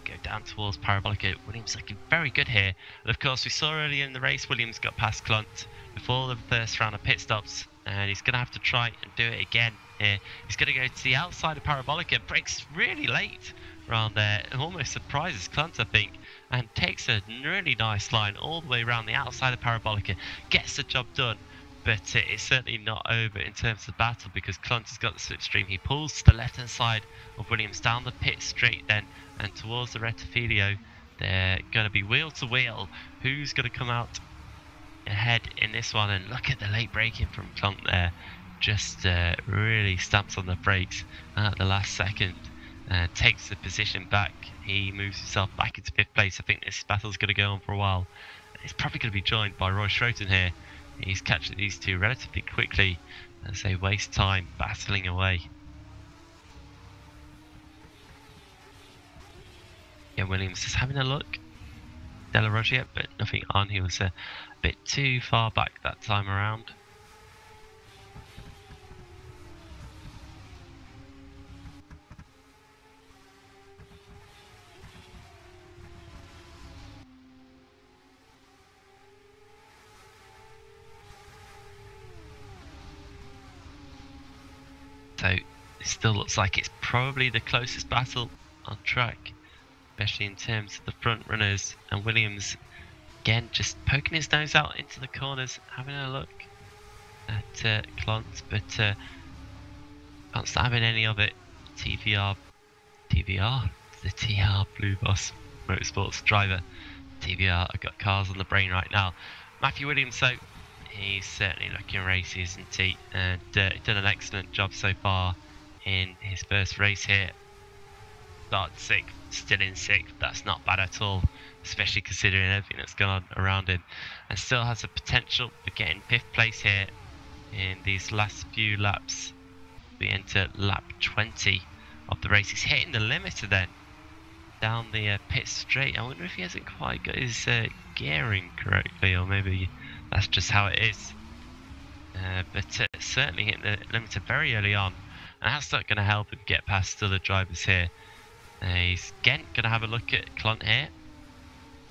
Go down towards Parabolica. Williams looking very good here. And of course, we saw earlier in the race, Williams got past Klont before the first round of pit stops, and he's going to have to try and do it again here. He's going to go to the outside of Parabolica, breaks really late around there, and almost surprises Klont, I think, and takes a really nice line all the way around the outside of Parabolica, gets the job done. But it's certainly not over in terms of the battle, because Klont has got the slipstream. He pulls to the left hand side of Williams down the pit straight then and towards the Rettifilio. They're going to be wheel to wheel. Who's going to come out ahead in this one? And look at the late braking from Klont there. Just really stamps on the brakes at the last second. Takes the position back. He moves himself back into 5th place. I think this battle's going to go on for a while. It's probably going to be joined by Roy Schroeter here. He's catching these two relatively quickly as they waste time battling away. Yeah, Williams is having a look. Della Roggia, but nothing on. He was a bit too far back that time around. So it still looks like it's probably the closest battle on track, especially in terms of the front runners. And Williams, again, just poking his nose out into the corners, having a look at Klont, but can't start having any of it. TVR, the TR Blue Boss Motorsports driver. TVR, I've got cars on the brain right now. Matthew Williams, so he's certainly looking racy, isn't he? And he's done an excellent job so far in his first race here. Started 6th, still in 6th. That's not bad at all, especially considering everything that's gone on around him. And still has a potential for getting 5th place here in these last few laps. We enter lap 20 of the race. He's hitting the limiter then down the pit straight. I wonder if he hasn't quite got his gearing correctly, or maybe that's just how it is. But certainly hitting the limiter very early on, and that's not going to help him get past other drivers here. He's again going to have a look at Klont here.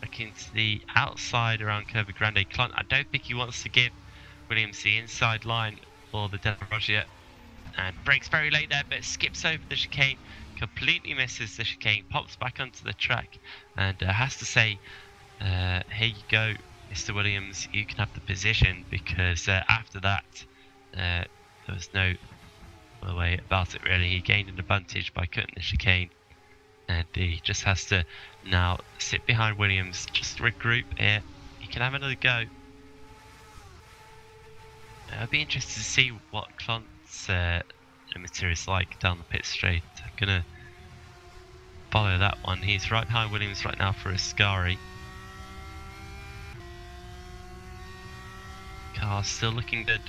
Looking to the outside around Curva Grande. Klont, I don't think he wants to give Williams the inside line for the Della Roggia. And brakes very late there, but skips over the chicane. Completely misses the chicane. Pops back onto the track. And has to say, here you go, Mr. Williams, you can have the position, because after that, there was no other way about it really. He gained an advantage by cutting the chicane, and he just has to now sit behind Williams, just regroup here. He can have another go. I'd be interested to see what Klont's limiter is like down the pit straight. I'm gonna follow that one. He's right behind Williams right now for Ascari. Car still looking good.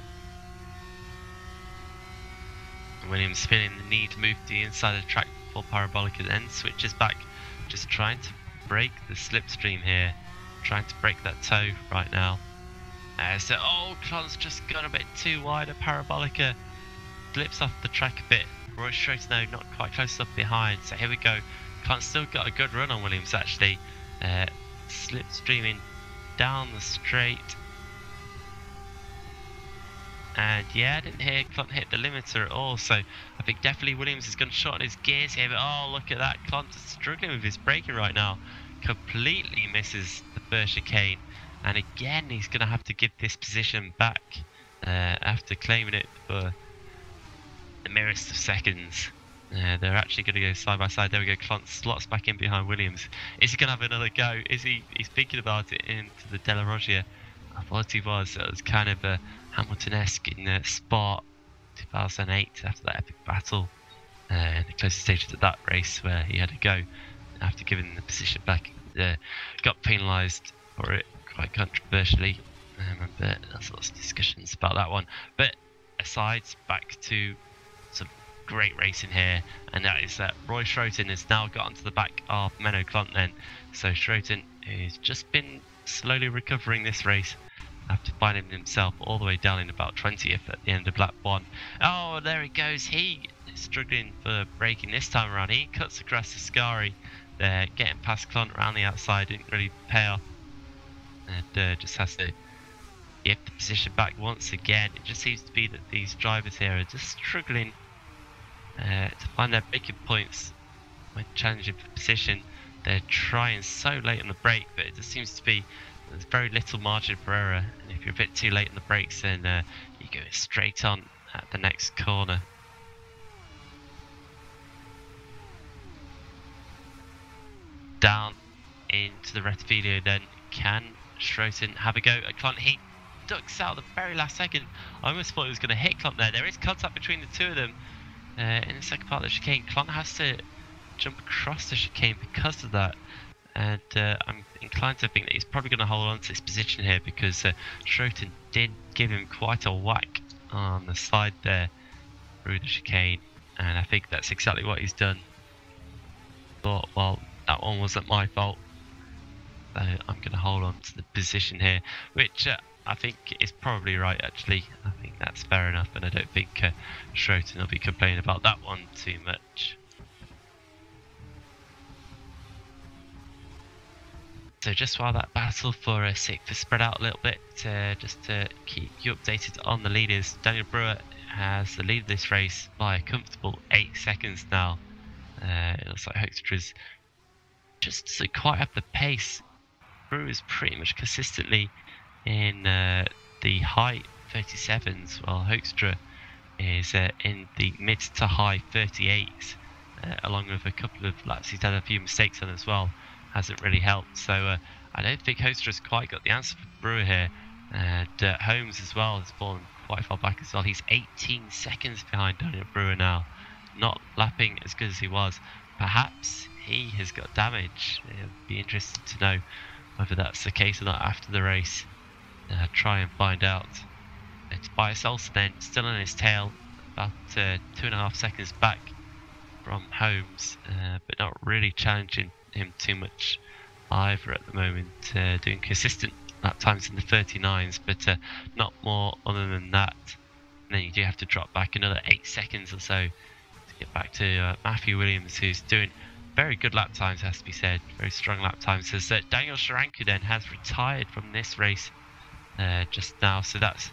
Williams feeling the need to move to the inside of the track before Parabolica, then switches back, just trying to break the slipstream here, trying to break that toe right now. Klont's just gone a bit too wide of Parabolica, slips off the track a bit. Roy Schroeter now not quite close enough behind, so here we go. Klont's still got a good run on Williams actually, slipstreaming down the straight. And yeah, I didn't hear Klont hit the limiter at all, so I think definitely Williams is going to shorten his gears here, but oh, look at that, Klont is struggling with his braking right now. Completely misses the first chicane, and again he's going to have to give this position back after claiming it for the merest of seconds. They're actually going to go side by side. There we go, Klont slots back in behind Williams. Is he going to have another go? He's thinking about it into the De La Roggia? I thought he was. It was kind of a Hamilton-esque in Spa 2008 after that epic battle in the closest stages of that race where he had to go after giving the position back. Got penalised for it quite controversially. I remember there's lots of discussions about that one. But aside, back to some great racing here, and that is that Roy Schroeter has now got onto the back of Menno Klont then. So Schroeter has just been slowly recovering this race after finding himself all the way down in about 20th at the end of lap 1. Oh, there he goes. He is struggling for braking this time around. He cuts across Ascari there, getting past Klont around the outside. Didn't really pay off, and just has to give the position back once again. It just seems to be that these drivers here are just struggling to find their breaking points when challenging for position. They're trying so late on the brake, but it just seems to be there's very little margin for error, and if you're a bit too late on the brakes, then you're going straight on at the next corner. Down into the Rettivilio then. Can Schroeter have a go at Klont? He ducks out at the very last second. I almost thought he was going to hit Klont there. There is contact between the two of them in the second part of the chicane. Klont has to jump across the chicane because of that. And I'm inclined to think that he's probably going to hold on to this position here because Schroeter did give him quite a whack on the side there through the chicane, and I think that's exactly what he's done. Thought, well, that one wasn't my fault, so I'm going to hold on to the position here, which I think is probably right actually. I think that's fair enough, and I don't think Schroeter will be complaining about that one too much. So just while that battle for 6th is spread out a little bit, just to keep you updated on the leaders, Daniel Brewer has the lead of this race by a comfortable 8 seconds now. It looks like Hoekstra is just doesn't quite have the pace. Brewer is pretty much consistently in the high 37s, while Hoekstra is in the mid to high 38s, along with a couple of laps he's had a few mistakes on as well. Hasn't really helped, so I don't think Hoekstra's quite got the answer for Brewer here, and Holmes as well has fallen quite far back as well. He's 18 seconds behind Daniel Brewer now, not lapping as good as he was. Perhaps he has got damage. It'll be interesting to know whether that's the case or not after the race. Try and find out. Tobias Olsen then still on his tail, about 2.5 seconds back from Holmes, but not really challenging him too much either at the moment, doing consistent lap times in the 39s, but not more other than that. And then you do have to drop back another 8 seconds or so to get back to Matthew Williams, who's doing very good lap times, has to be said, very strong lap times. As Daniel Sharanku then has retired from this race just now, so that's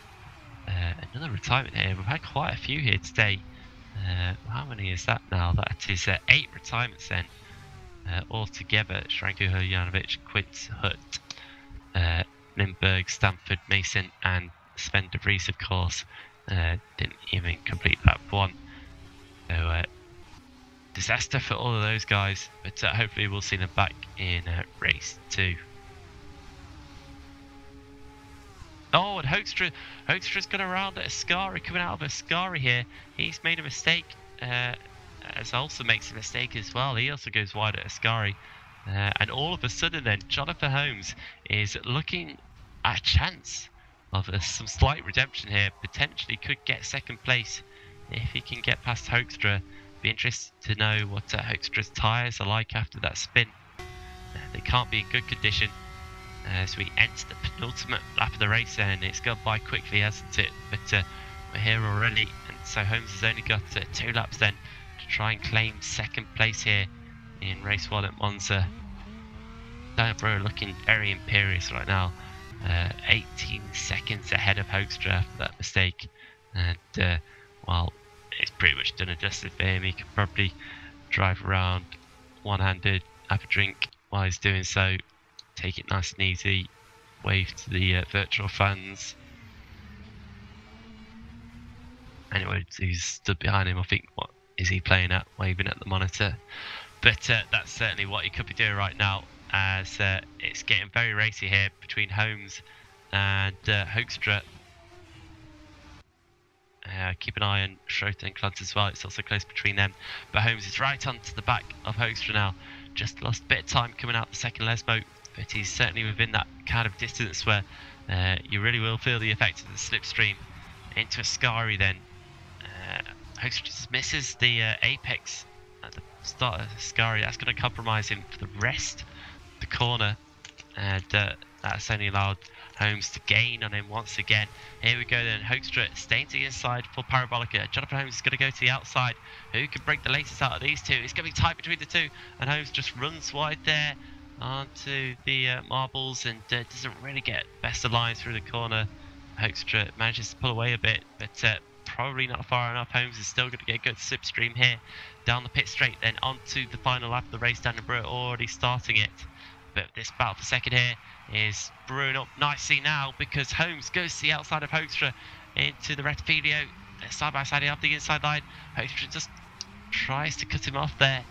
another retirement here. We've had quite a few here today. How many is that now? That is 8 retirements then. Altogether, Sharanku, Hojanovic, Quint, Hutt, Lindbergh, Stanford, Mason, and Sven de Vries, of course, didn't even complete lap 1. So, disaster for all of those guys, but hopefully we'll see them back in race 2. Oh, and Hoekstra's gone around at Ascari, coming out of Ascari here. He's made a mistake. as also makes a mistake as well. He also goes wide at Ascari. And all of a sudden then, Jonathan Holmes is looking at a chance of some slight redemption here. Potentially could get second place if he can get past Hoekstra. Be interested to know what Hoekstra's tyres are like after that spin. They can't be in good condition as we enter the penultimate lap of the race, and it's gone by quickly, hasn't it? But we're here already, and so Holmes has only got 2 laps then to try and claim second place here in race 1 at Monza. Daniel Brewer looking very imperious right now, 18 seconds ahead of Hoekstra after that mistake, and well, it's pretty much done and dusted for him. He can probably drive around one-handed, have a drink while he's doing so, take it nice and easy, wave to the virtual fans. Anyone who's stood behind him, I think, what is he playing at, waving at the monitor? But that's certainly what he could be doing right now, as it's getting very racy here between Holmes and Hoekstra. Keep an eye on Schroeter and Klont as well. It's also close between them. But Holmes is right onto the back of Hoekstra now. Just lost a bit of time coming out the second Lesmo, but he's certainly within that kind of distance where you really will feel the effect of the slipstream. Into Ascari then. Hoekstra just misses the apex at the start of Ascari. That's going to compromise him for the rest of the corner. And that's only allowed Holmes to gain on him once again. Here we go then, Hoekstra staying to the inside for Parabolica. Jonathan Holmes is going to go to the outside. Who can break the latest out of these two? It's going to be tight between the two, and Holmes just runs wide there onto the marbles and doesn't really get best of lines through the corner. Hoekstra manages to pull away a bit, but probably not far enough. Holmes is still going to get a good slipstream here down the pit straight, then onto the final lap of the race. Daniel Brewer already starting it. But this battle for second here is brewing up nicely now, because Holmes goes to the outside of Hoekstra into the Rettifilio. Side by side off the inside line. Hoekstra just tries to cut him off there,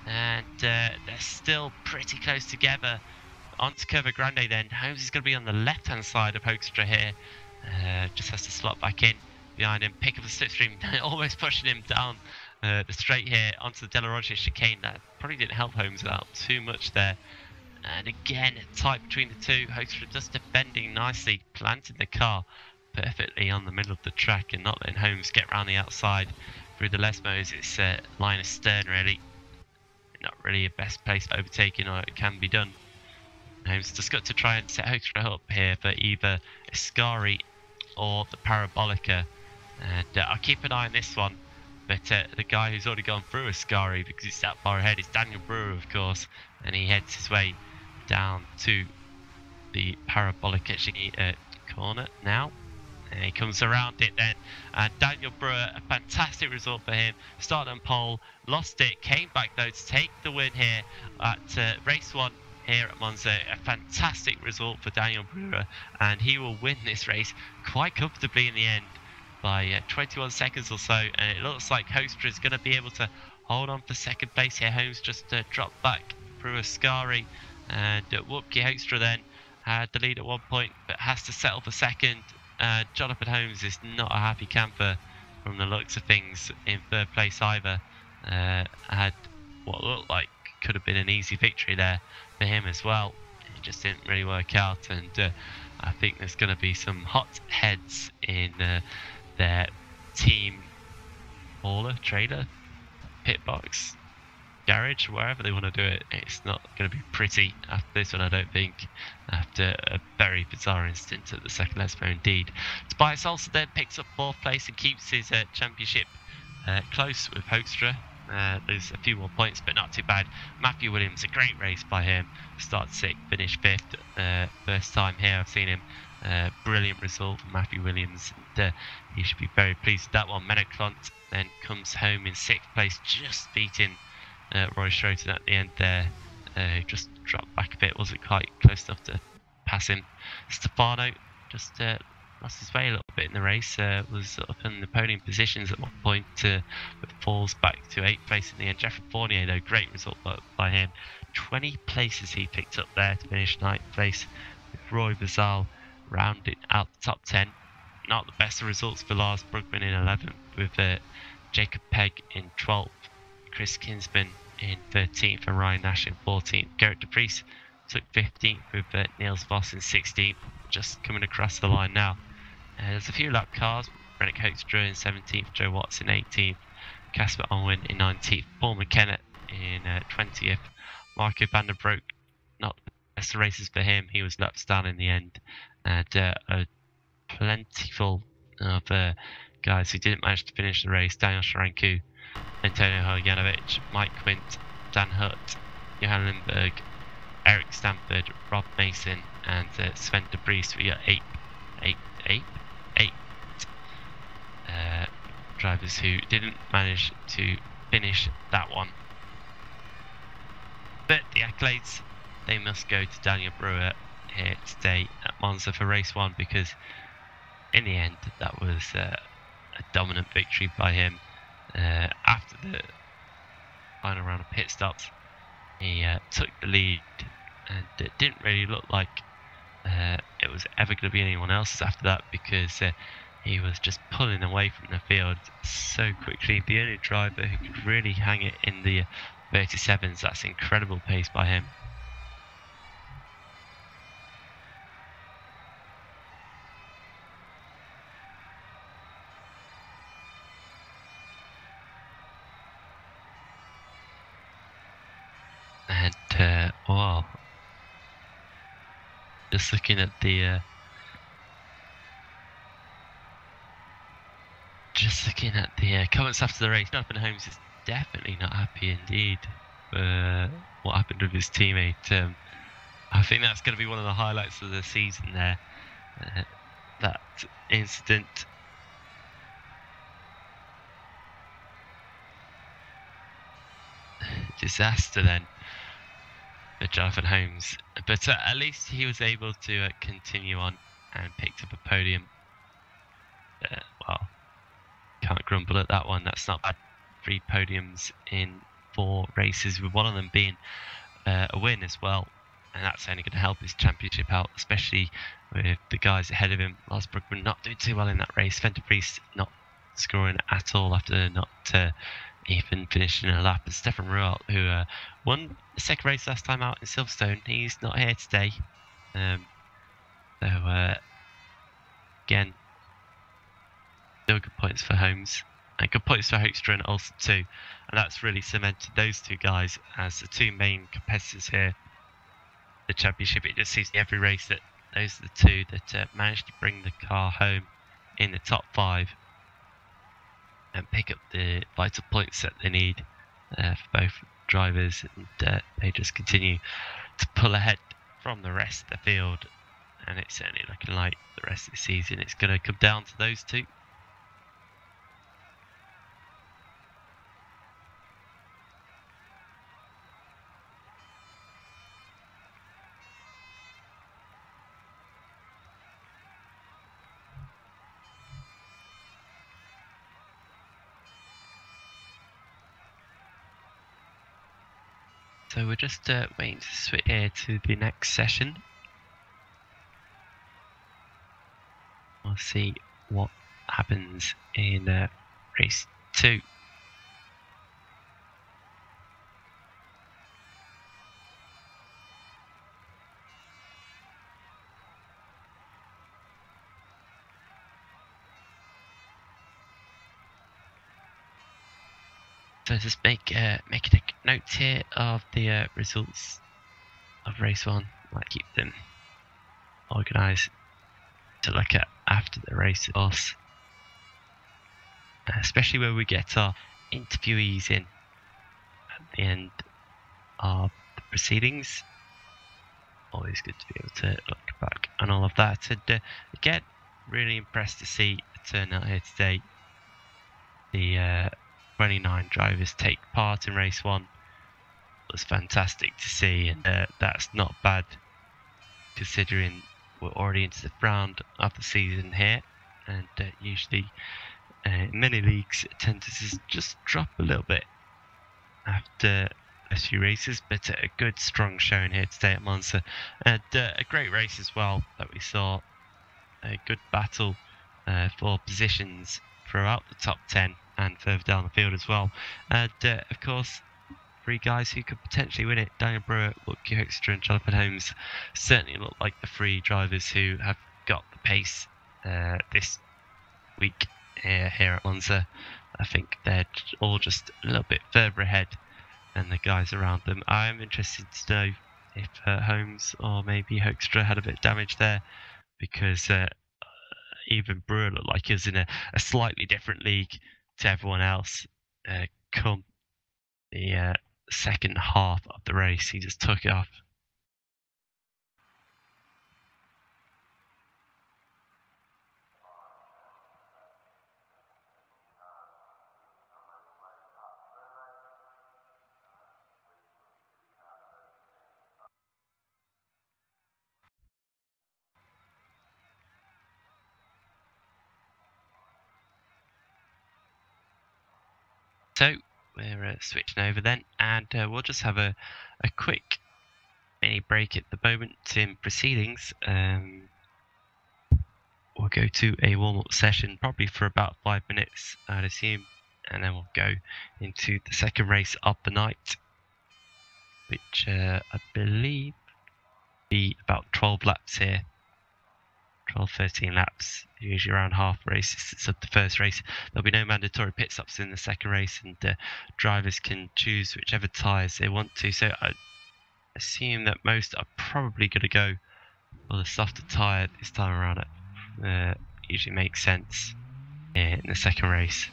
and they're still pretty close together. Onto Curva Grande then. Holmes is going to be on the left hand side of Hoekstra here. Just has to slot back in behind him, pick up the slipstream, almost pushing him down the straight here onto the De La Rocha chicane. That probably didn't help Holmes out too much there. And again, tight between the two. Hoekstra just defending nicely, planting the car perfectly on the middle of the track and not letting Holmes get around the outside through the Lesmos. It's line astern really. Not really a best place for overtaking, or it can be done. Holmes just got to try and set Hoekstra up here for either Ascari or the Parabolica. And I'll keep an eye on this one. But the guy who's already gone through Ascari because he's that far ahead is Daniel Brewer, of course. And he heads his way down to the Parabolica corner now. And he comes around it then. And Daniel Brewer, a fantastic result for him. Started on pole, lost it, came back though to take the win here at race 1 here at Monza. A fantastic result for Daniel Brewer, and he will win this race quite comfortably in the end by 21 seconds or so. And it looks like Hoekstra is going to be able to hold on for second place here. Holmes just dropped back through Ascari, and Whoopke Hoekstra then had the lead at one point but has to settle for second. Jonathan Holmes is not a happy camper from the looks of things in third place either. Had what looked like could have been an easy victory there for him as well. It just didn't really work out, and I think there's going to be some hot heads in their team hauler, trailer, pit box, garage, wherever they want to do it. It's not going to be pretty after this one, I don't think, after a very bizarre instance at the second Lesmo indeed. Tobias also then picks up 4th place and keeps his championship close with Hoekstra. Loses a few more points, but not too bad. Matthew Williams, a great race by him. Started 6th, finished 5th. First time here I've seen him. Brilliant result for Matthew Williams. And, he should be very pleased with that one. Menno Klont then comes home in 6th place, just beating Roy Schroeter at the end there. Just dropped back a bit, wasn't quite close enough to pass him. Stefano just lost his way a little bit in the race, was up in the podium positions at one point, but falls back to 8th place in the end. Jeffrey Fournier, though, great result by him. 20 places he picked up there to finish 9th place, with Roy Bazal rounding out the top 10. Not the best of results for Lars Brugman in 11th, with Jacob Pegg in 12th. Chris Kinsman in 13th and Ryan Nash in 14th. Garrett DePriest took 15th with Niels Voss in 16th, just coming across the line now. There's a few lap cars. Rennick Hoekstra in 17th, Joe Watts in 18th, Casper Unwin in 19th, Paul McKenna in 20th, Marco van der Broek, not the best races for him. He was laps down in the end, and a plentiful of guys who didn't manage to finish the race. Daniel Sharanku, Antonio Hojanovic, Mike Quint, Dan Hutt, Johan Lindberg, Eric Stanford, Rob Mason, and Sven de Vries. We got eight drivers who didn't manage to finish that one. But the accolades, they must go to Daniel Brewer here today at Monza for race 1, because in the end that was a dominant victory by him. After the final round of pit stops, he took the lead, and it didn't really look like it was ever going to be anyone else's after that, because he was just pulling away from the field so quickly. The only driver who could really hang it in the 37s. That's incredible pace by him. And wow, just looking at the comments after the race, Jonathan Holmes is definitely not happy indeed for what happened with his teammate. I think that's going to be one of the highlights of the season there. That incident. Disaster then for Jonathan Holmes. But at least he was able to continue on and picked up a podium. Well, can't grumble at that one. That's not bad. 3 podiums in 4 races, with one of them being a win as well. And that's only going to help his championship out, especially with the guys ahead of him. Lars Brugman not doing too well in that race. Sven de Vries not scoring at all after not even finishing a lap. And Stefan Rualt, who won the second race last time out in Silverstone, he's not here today. Again, still good points for Holmes, and good points for Hoekstra and Olsen too. And that's really cemented those two guys as the 2 main competitors here. The championship, it just seems every race that those are the 2 that managed to bring the car home in the top 5 and pick up the vital points that they need for both drivers, and they just continue to pull ahead from the rest of the field. And it's certainly looking like the rest of the season it's going to come down to those 2. So we're just waiting to switch here to the next session. We'll see what happens in race 2. So just making a note here of the results of race 1. Might keep them organised to look at after the race, of course. Especially where we get our interviewees in at the end of the proceedings. Always good to be able to look back on all of that. And again, really impressed to see the turnout here today. The 29 drivers take part in race 1. It was fantastic to see, and that's not bad considering we're already into the round of the season here, and usually in many leagues attendances just drop a little bit after a few races, but a good strong showing here today at Monza, and a great race as well that we saw. A good battle for positions throughout the top 10. and further down the field as well. And of course, 3 guys who could potentially win it. Daniel Brewer, Luke Hoekstra and Jonathan Holmes certainly look like the 3 drivers who have got the pace this week here at Monza. I think they're all just a little bit further ahead than the guys around them. I'm interested to know if Holmes or maybe Hoekstra had a bit of damage there, because even Brewer looked like he was in a slightly different league to everyone else. Come the second half of the race, he just took it off. So we're switching over then, and we'll just have a quick mini break at the moment in proceedings. We'll go to a warm-up session, probably for about 5 minutes, I'd assume, and then we'll go into the second race of the night, which I believe be about 12 laps here. 12, 13 laps, usually around half races of the first race. There'll be no mandatory pit stops in the second race, and drivers can choose whichever tyres they want to. So I assume that most are probably going to go for the softer tyre this time around. It usually makes sense in the second race.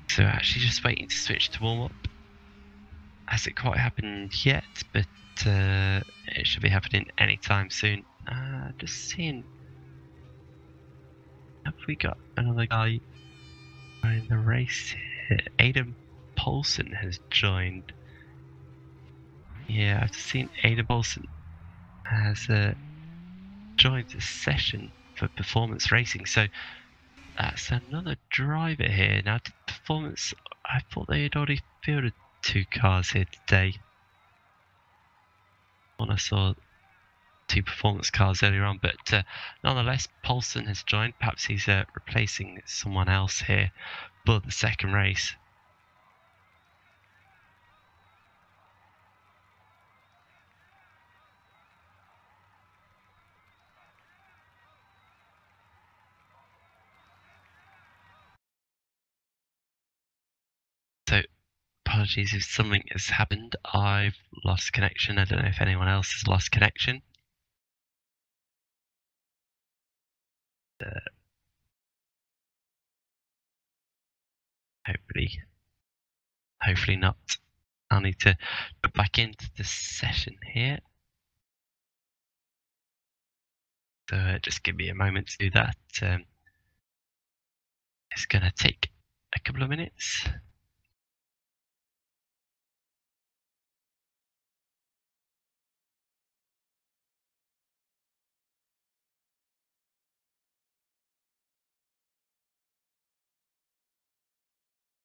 So actually just waiting to switch to warm-up. Hasn't quite happened yet, but it should be happening anytime soon. Just seeing, have we got another guy in the race here? Adam Poulsen has joined. Yeah, I've seen Adam Poulsen has joined the session for performance racing. So that's another driver here. Now, did performance, I thought they had already fielded 2 cars here today. When I saw 2 performance cars earlier on, but nonetheless, Poulsen has joined. Perhaps he's replacing someone else here for the second race. So apologies if something has happened. I've lost connection. I don't know if anyone else has lost connection. Hopefully not. I'll need to go back into the session here. So just give me a moment to do that. It's going to take a couple of minutes.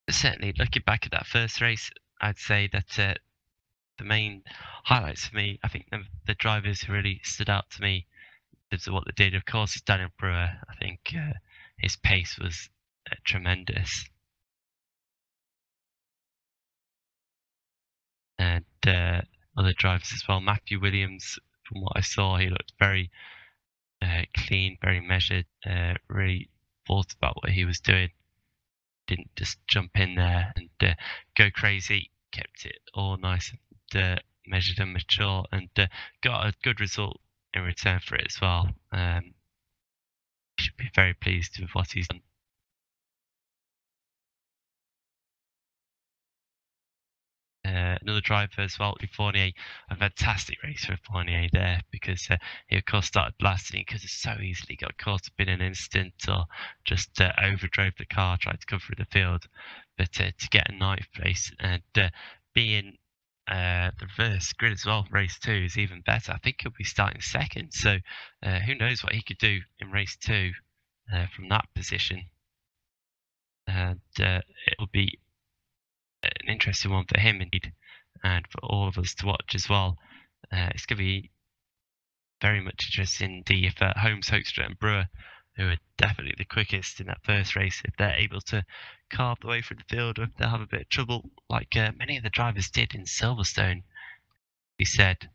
But certainly, looking back at that first race, I'd say that the main highlights for me, I think the drivers who really stood out to me in terms of what they did, of course, is Daniel Brewer. I think his pace was tremendous. And other drivers as well. Matthew Williams, from what I saw, he looked very clean, very measured, really thought about what he was doing. Didn't just jump in there and go crazy, kept it all nice and measured and mature, and got a good result in return for it as well. Should be very pleased with what he's done. Another driver as well, Fournier. A fantastic race for Fournier there, because he of course started blasting because it so easily got caught up in an instant, or just overdrove the car, tried to come through the field. But to get a ninth place and being the reverse grid as well, race 2 is even better. I think he'll be starting second, so who knows what he could do in race 2 from that position. And it'll be an interesting one for him indeed, and for all of us to watch as well. It's going to be very much interesting if Holmes, Hoekstra and Brewer, who are definitely the quickest in that first race, if they're able to carve the way through the field, or if they'll have a bit of trouble like many of the drivers did in Silverstone, he said.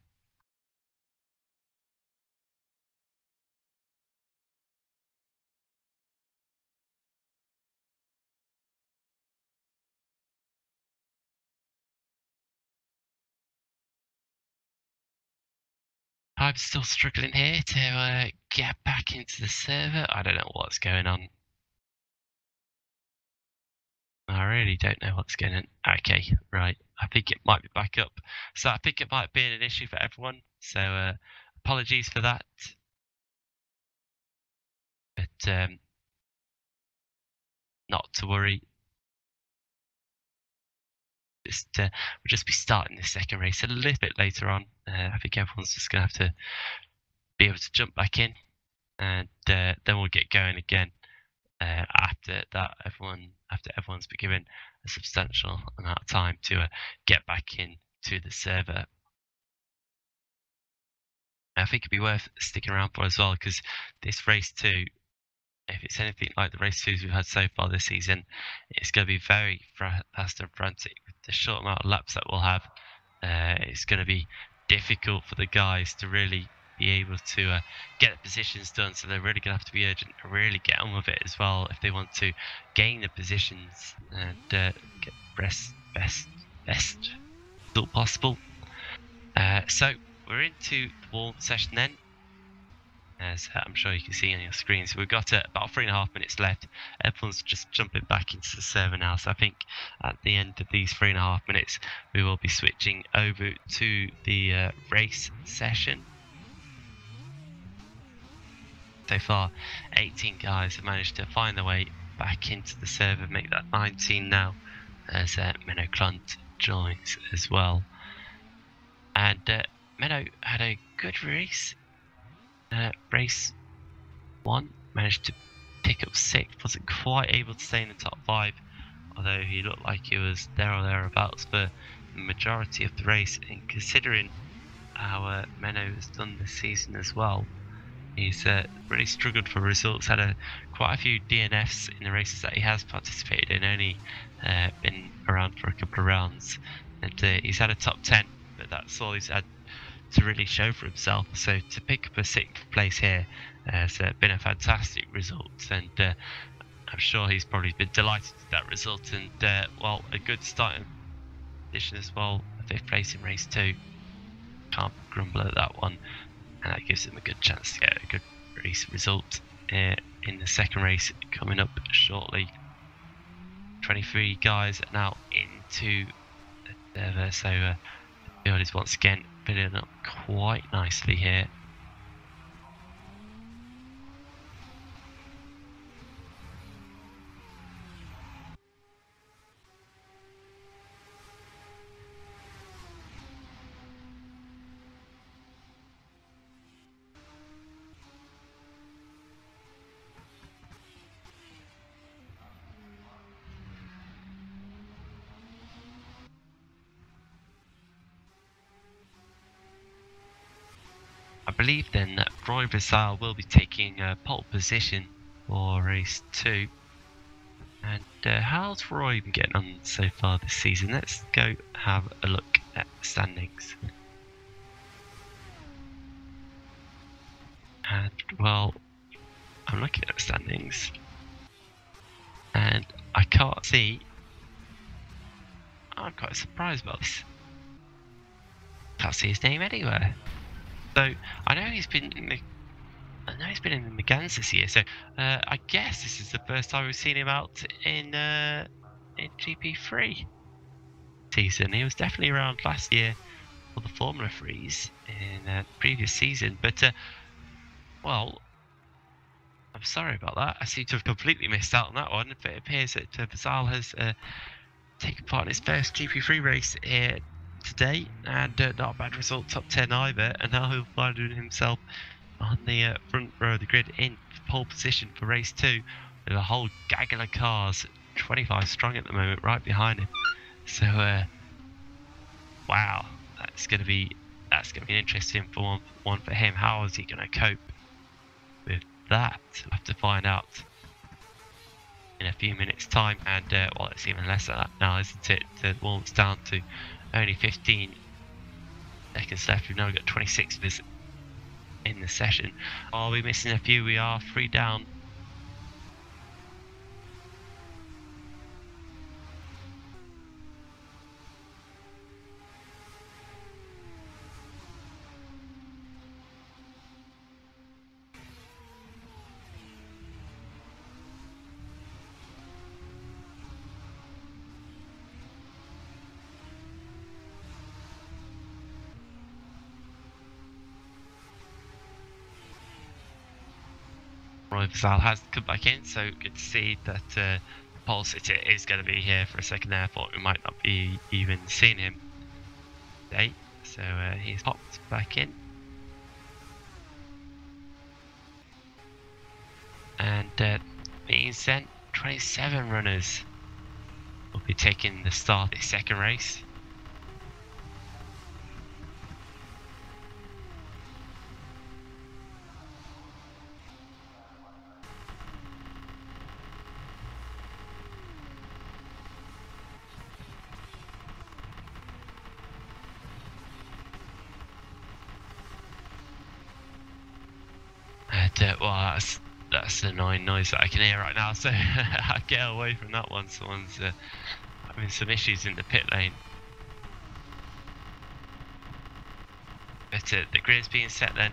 I'm still struggling here to get back into the server. I don't know what's going on. I really don't know what's going on. Okay, right. I think it might be back up. So I think it might be an issue for everyone. So apologies for that. But not to worry. We'll just be starting the second race a little bit later on. I think everyone's just going to have to be able to jump back in, and then we'll get going again. After that, after everyone's been given a substantial amount of time to get back in to the server. I think it'd be worth sticking around for as well, because this race 2, if it's anything like the race 2s we've had so far this season, it's going to be very fast and frantic with the short amount of laps that we'll have. It's going to be difficult for the guys to really be able to get the positions done, so they're really going to have to be urgent and really get on with it as well if they want to gain the positions and get best result possible. So we're into the warm session then, as I'm sure you can see on your screen. So we've got about 3.5 minutes left. Everyone's just jumping back into the server now, so I think at the end of these 3.5 minutes we will be switching over to the race session. So far 18 guys have managed to find their way back into the server, make that 19 now, as Menno Klont joins as well. And Menno had a good race. Race 1, managed to pick up 6th, wasn't quite able to stay in the top 5, although he looked like he was there or thereabouts for the majority of the race. And considering how Menno has done this season as well, he's really struggled for results, had quite a few DNFs in the races that he has participated in, only been around for a couple of rounds, and he's had a top 10, but that's all he's had to really show for himself. So to pick up a 6th place here has been a fantastic result, and I'm sure he's probably been delighted with that result, and well, a good starting position as well, a 5th place in race 2. Can't grumble at that one, and that gives him a good chance to get a good race result in the second race coming up shortly. 23 guys are now into the server, so the field is once again filling up quite nicely here. I believe then that Roy Vassal will be taking pole position for race 2. And how's Roy been getting on so far this season? Let's go have a look at the standings. And well, I'm looking at the standings, and I can't see. I'm quite surprised about this. Can't see his name anywhere. So I know he's been in the Meganes this year. So I guess this is the first time we've seen him out in GP3. season. He was definitely around last year for the Formula 3s in the previous season. But, well, I'm sorry about that. I seem to have completely missed out on that one. But it appears that Basal has taken part in his first GP3 race here today, and not a bad result, top 10 either. And now he'll find himself on the front row of the grid in pole position for race 2, with a whole gaggle of cars, 25 strong at the moment, right behind him. So, wow, that's going to be an interesting one for him. How is he going to cope with that? We'll have to find out in a few minutes' time. And well, it's even less than that now, isn't it? Well, it's down to only 15 seconds left. We've now got 26 visits in the session. Are we missing a few? We are 3 down. Basal has come back in, so good to see that the pole sitter is going to be here for a second there. I thought we might not be even seeing him today, so he's popped back in. And means then 27 runners will be taking the start of this second race. Well, that's an annoying noise that I can hear right now, so I get away from that one. Someone's having some issues in the pit lane. But the grid's being set then.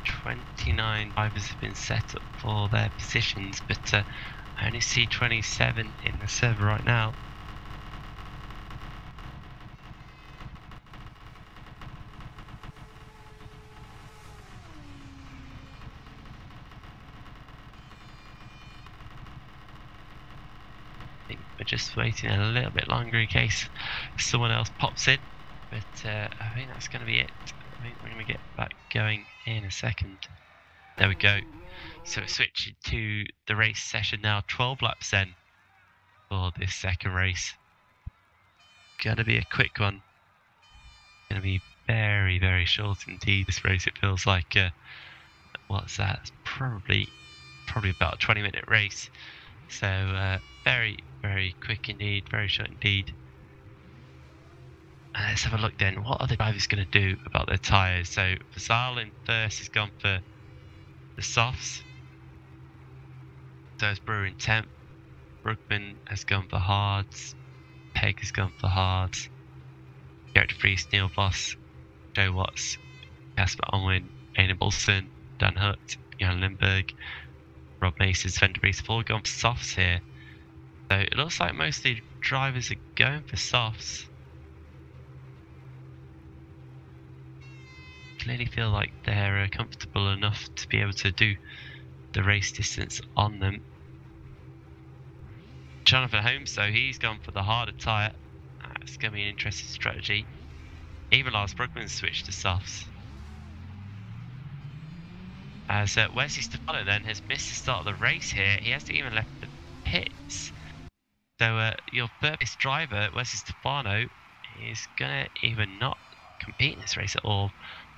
29 drivers have been set up for their positions, but I only see 27 in the server right now. We're just waiting a little bit longer in case someone else pops in, but I think that's going to be it. I think we're going to get back going in a second. There we go. So we're switching to the race session now. 12 laps then for this second race. Going to be a quick one. Going to be very, very short indeed. This race, it feels like what's that? It's probably about a 20-minute race. So very, very quick indeed, very short indeed. And let's have a look then. What are the drivers going to do about their tyres? So Basal in first has gone for the softs. So has Brewer in 10th. Brugman has gone for hards. Pegg has gone for hards. Garrett Fries, Neil Voss, Joe Watts, Casper Unwin, Aidan Bolson, Dan Hutt, Jan Lindberg, Rob Mason, Sven de Vries have all gone for softs here. So it looks like most of the drivers are going for softs. Clearly feel like they're comfortable enough to be able to do the race distance on them. Jonathan Holmes, though, he's gone for the harder tyre. It's going to be an interesting strategy. Even Lars Brugman switched to softs. As Wesley Stefano then has missed the start of the race here. He hasn't even left the pits. So your third-place driver, Wesley Stefano, is going to even not compete in this race at all,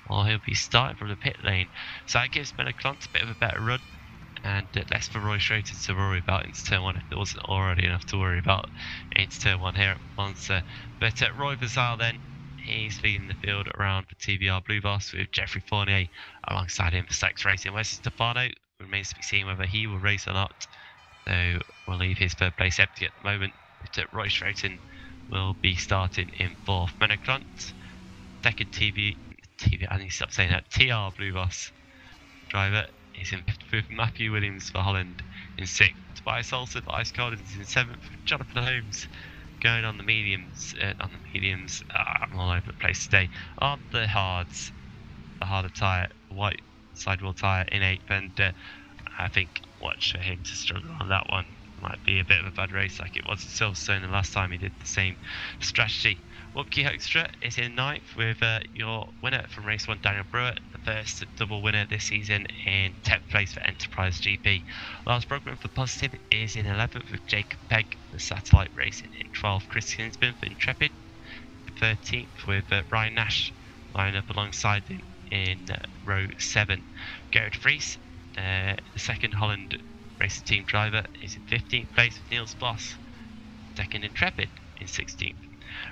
or he'll be starting from the pit lane. So that gives Menno Klont a bit of a better run, and less for Roy Schroeder to worry about into turn 1 if there wasn't already enough to worry about into turn 1 here at Monza. But Roy Basal then, he's leading the field around for TVR Blue Boss with Jeffrey Fournier alongside him for Sex Racing. Wesley Stefano remains to be seen whether he will race or not. So we'll leave his third place empty at the moment. But Roy Schroeder will be starting in 4th. Menno Klont, second I need to stop saying that, TR Blue Boss driver is in 5th with Matthew Williams for Holland. in 6th. Tobias Olsen for Ice Cold is in 7th. Jonathan Holmes going on the mediums. I'm all over the place today. On the hards, the harder tyre, white sidewall tyre in 8th, and I think watch for him to struggle on that one. Might be a bit of a bad race like it was at Silverstone the last time he did the same strategy. Wupke Hoekstra is in 9th with your winner from race 1, Daniel Brewer, the first double winner this season, in 10th place for Enterprise GP. Lars Brugman for Positive is in 11th with Jacob Pegg for Satellite Racing in 12th. Chris Kinsman for Intrepid 13th with Ryan Nash lining up alongside him in row 7. Gerrit Vries, the second Holland Racing Team driver, is in 15th place with Niels Boss. Second Intrepid in 16th.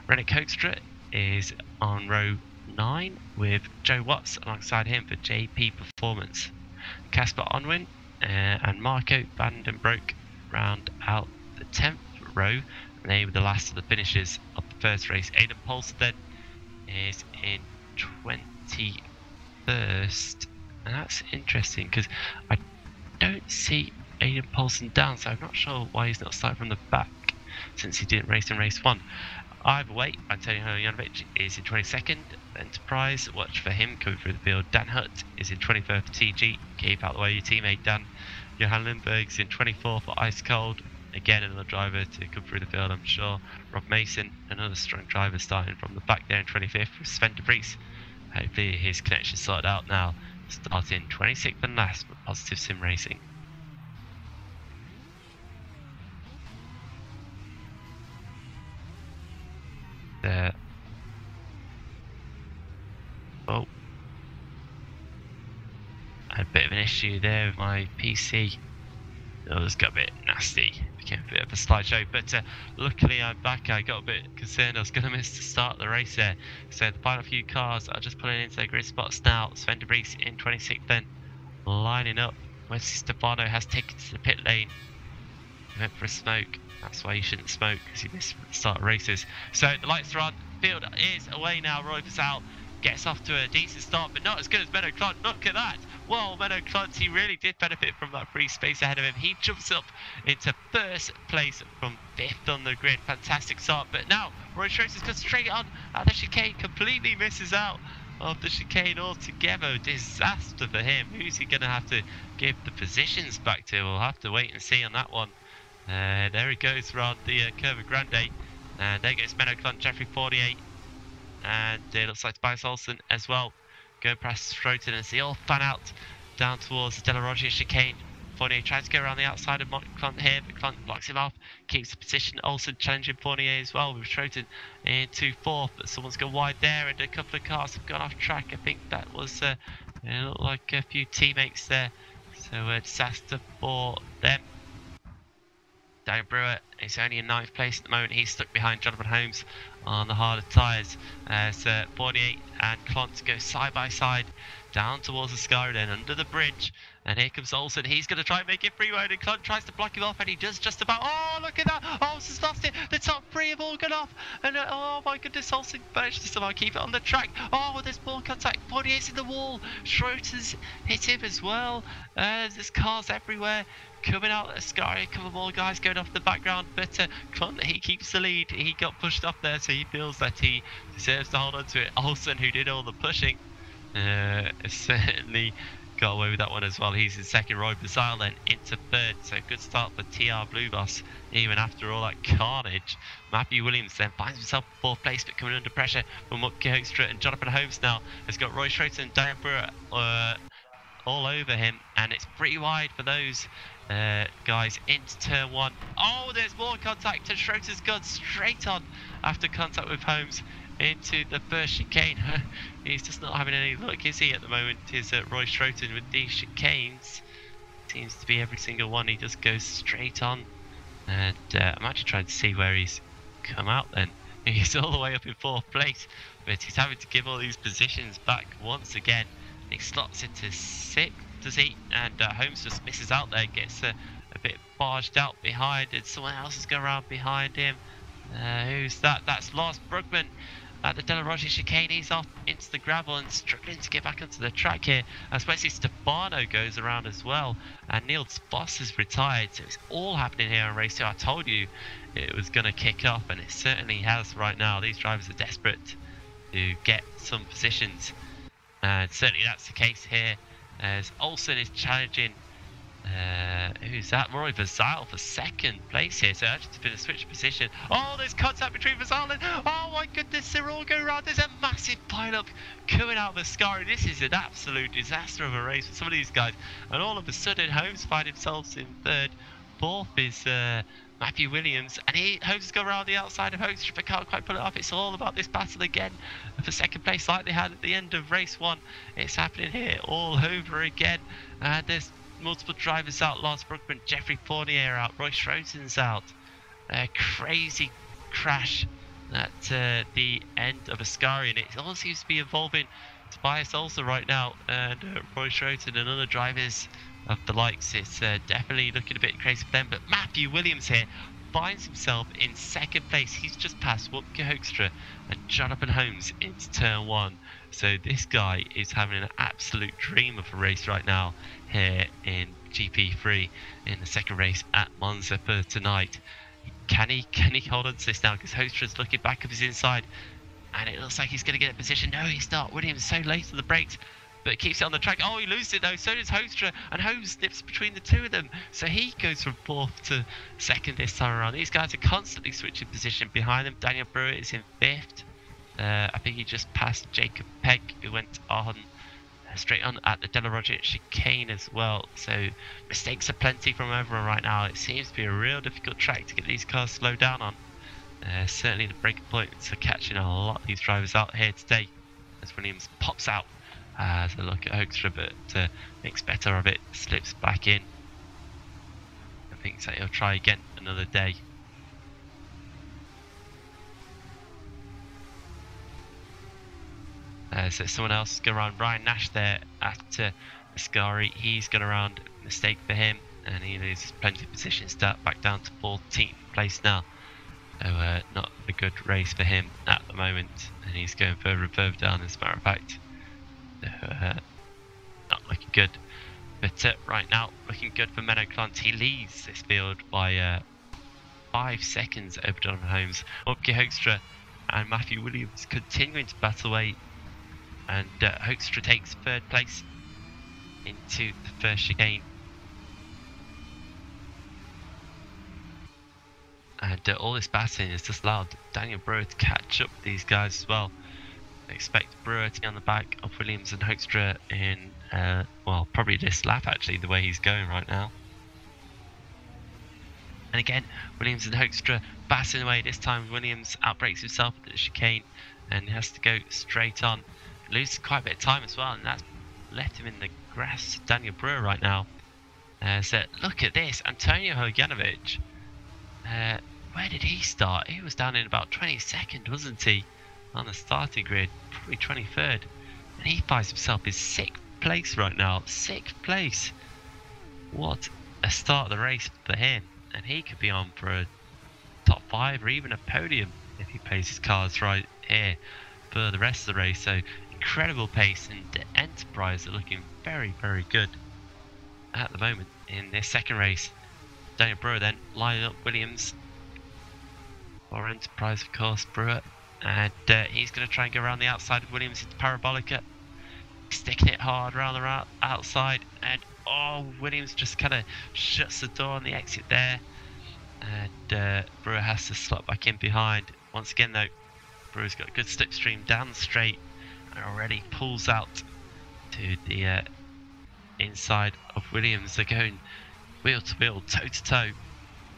Rennick Hoekstra is on row 9 with Joe Watts alongside him for JP Performance. Casper Onwin and Marco Vandenbroek round out the 10th row, and they were the last of the finishers of the first race. Aidan Poulsen then is in 21st, and that's interesting because I don't see Aidan Poulsen down, so I'm not sure why he's not starting from the back since he didn't race in race 1. Either way, Antonio Janovic is in 22nd. Enterprise, watch for him coming through the field. Dan Hutt is in 23rd for TG. Keep out the way, your teammate Dan. Johan Lindberg's in 24th for Ice Cold. Again, another driver to come through the field, I'm sure. Rob Mason, another strong driver starting from the back there in 25th with Sven de Vries. Hopefully his connection's sorted out now. Starting 26th and last for Positive Sim Racing. Oh, I had a bit of an issue there with my PC. It just got a bit nasty, became a bit of a slideshow, but luckily I'm back. I got a bit concerned I was going to miss the start of the race there. So the final few cars are just pulling into their grid spots now. Sven de Vries in 26th then, lining up. Wesley Stefano has taken to the pit lane. He went for a smoke. That's why you shouldn't smoke, because you miss the start of races. So the lights are on. Field is away now. Roy Pasal gets off to a decent start, but not as good as Menno Klont. Look at that. Well, Menno Klont, he really did benefit from that free space ahead of him. He jumps up into first place from 5th on the grid. Fantastic start. But now Roy Schroeder's got straight on at the chicane. Completely misses out of the chicane altogether. Disaster for him. Who's he going to have to give the positions back to? We'll have to wait and see on that one. There he goes around the Curva Grande. And there goes Menno Klont, Jeffrey 48. And it looks like Tobias Olsen as well. Going past Stroton as they all fan out down towards the De La Rogia chicane. Fournier tries to go around the outside of Klont here, but Klont blocks him off, keeps the position. Olsen challenging Fournier as well, with Stroton into 4th, but someone's gone wide there, and a couple of cars have gone off track. I think that was, it looked like a few teammates there, so a disaster for them. Daniel Brewer is only in 9th place at the moment. He's stuck behind Jonathan Holmes on the harder tyres as 48 and Klont go side by side down towards the Sky then under the bridge. And here comes Olsen. He's going to try and make it free road, and Klont tries to block him off, and he does just about. Oh, look at that! Olsen's lost it. The top 3 have all gone off, and oh my goodness, Olsen managed to somehow keep it on the track. Oh, there's more contact. 48's in the wall. Schroeder's hit him as well. There's cars everywhere coming out of the Sky. A couple more guys going off the background, but Klont, he keeps the lead. He got pushed off there, so he feels that he deserves to hold on to it. Olsen, who did all the pushing, certainly got away with that one as well. He's in 2nd. Roy Basile then into 3rd, so good start for TR Blue Boss even after all that carnage. Matthew Williams then finds himself in 4th place, but coming under pressure from Wupke Hoekstra, and Jonathan Holmes now has got Roy Schroeder and Daniel Brewer all over him, and it's pretty wide for those guys into turn 1. Oh, there's more contact, and Schroeder's gone straight on after contact with Holmes into the first chicane. He's just not having any luck, is he, at the moment? Is Roy Schroeder with these chicanes? Seems to be every single one. He just goes straight on. And I'm actually trying to see where he's come out then. He's all the way up in 4th place, but he's having to give all these positions back once again. He slots into 6th, does he? And Holmes just misses out there, gets a bit barged out behind, and someone else is going around behind him. Who's that? That's Lars Brugman. at the De La Roche chicane. He's off into the gravel and struggling to get back onto the track here. Especially Stefano goes around as well. And Niels Voss has retired. So it's all happening here on race 2. I told you it was going to kick off, and it certainly has right now. These drivers are desperate to get some positions. And certainly that's the case here, as Olsen is challenging, who's that? Roy Vazal for second place here. So actually it's been a switch position. Oh, there's contact between Vazal and, oh my goodness, they're all going around. There's a massive pile-up coming out of Ascari. This is an absolute disaster of a race for some of these guys. And all of a sudden, Holmes finds himself in third. Fourth is Matthew Williams, and Holmes has gone around the outside of Hoekstra, but can't quite pull it off. It's all about this battle again for second place, like they had at the end of race 1. It's happening here all over again. There's multiple drivers out. Lars Bruckmann, Jeffrey Fournier out, Roy Schroten's out. A crazy crash at the end of Ascari, and it all seems to be involving Tobias also right now, and Roy Schroten and other drivers of the likes. It's definitely looking a bit crazy for them, but Matthew Williams here finds himself in second place. He's just passed Wupke Hoekstra and Jonathan Holmes into turn 1. So this guy is having an absolute dream of a race right now here in GP3 in the second race at Monza for tonight. Can he hold on to this now? Because Hoekstra's looking back of his inside, and it looks like he's going to get a position. No, he's not. Williams so late on the brakes, but keeps it on the track. Oh, he loses it though. So does Hoekstra, and Holmes nips between the two of them. So he goes from 4th to 2nd this time around. These guys are constantly switching position behind them. Daniel Brewer is in 5th. I think he just passed Jacob Pegg, who went on straight on at the De La Roche chicane as well. So mistakes are plenty from everyone right now. It seems to be a real difficult track to get these cars slowed down on. Certainly the breaking points are catching a lot of these drivers out here today, as Williams pops out as a look at Hoekstra, but makes better of it, slips back in. I think that he'll try again another day. So someone else going around. Ryan Nash there at Ascari. He's gone around, mistake for him, and he loses plenty of positions, back down to 14th place now. So not a good race for him at the moment, and he's going further and further down, as a matter of fact. Not looking good. But right now, looking good for Menno Klont. He leads this field by 5 seconds over Jonathan Holmes. Wupke Hoekstra and Matthew Williams continuing to battle away. And Hoekstra takes 3rd place into the first chicane. And all this battling has just allowed Daniel Brewer to catch up with these guys as well. I expect Brewer to be on the back of Williams and Hoekstra in, well, probably this lap actually, the way he's going right now. And again, Williams and Hoekstra battling away. This time Williams outbrakes himself at the chicane and has to go straight on. Loses quite a bit of time as well, and that's left him in the grass. Daniel Brewer right now. So look at this, Antonio Hojanovic. Where did he start? He was down in about 22nd, wasn't he, on the starting grid? Probably 23rd, and he finds himself in 6th place right now. 6th place. What a start of the race for him, and he could be on for a top 5 or even a podium if he plays his cards right here for the rest of the race. So incredible pace, and the Enterprise are looking very, very good at the moment in this second race. Daniel Brewer then lining up Williams for Enterprise, of course. Brewer, and he's going to try and go around the outside of Williams into Parabolica, sticking it hard around the outside, and oh, Williams just kind of shuts the door on the exit there, and Brewer has to slot back in behind. Once again though, Brewer's got a good slipstream down the straight and already pulls out to the inside of Williams. They're going wheel to wheel, toe to toe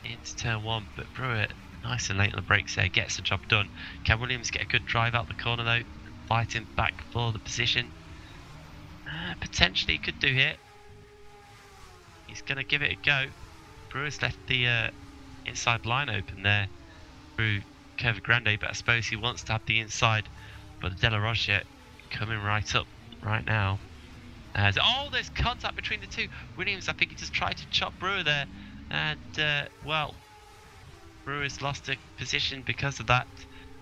into turn 1, but Brewer nice and late on the brakes there, gets the job done. Can Williams get a good drive out the corner though, fighting back for the position? Potentially could do here. He's going to give it a go. Brewer's left the inside line open there through Curva Grande, but I suppose he wants to have the inside. But the De La Roche coming right up right now. Oh, there's contact between the two. Williams, I think he just tried to chop Brewer there, and well, Brewer's lost a position because of that.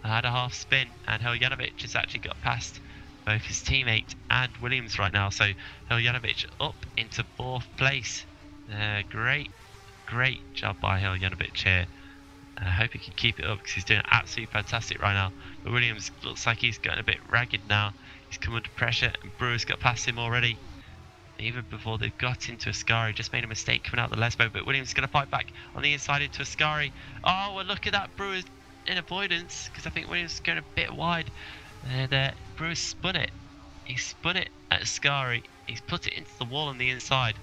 had a half spin, and Hiljanovic has actually got past both his teammate and Williams right now. So Hiljanovic up into 4th place. Great job by Hiljanovic here. I hope he can keep it up because he's doing absolutely fantastic right now. But Williams looks like he's getting a bit ragged now. He's come under pressure, and Brewer's got past him already. Even before they've got into Ascari, just made a mistake coming out the Lesbo, but Williams is going to fight back on the inside into Ascari. Oh, well, look at that. Brewer's in avoidance because I think Williams is going a bit wide. And Brewer's spun it. He spun it at Ascari. He's put it into the wall on the inside.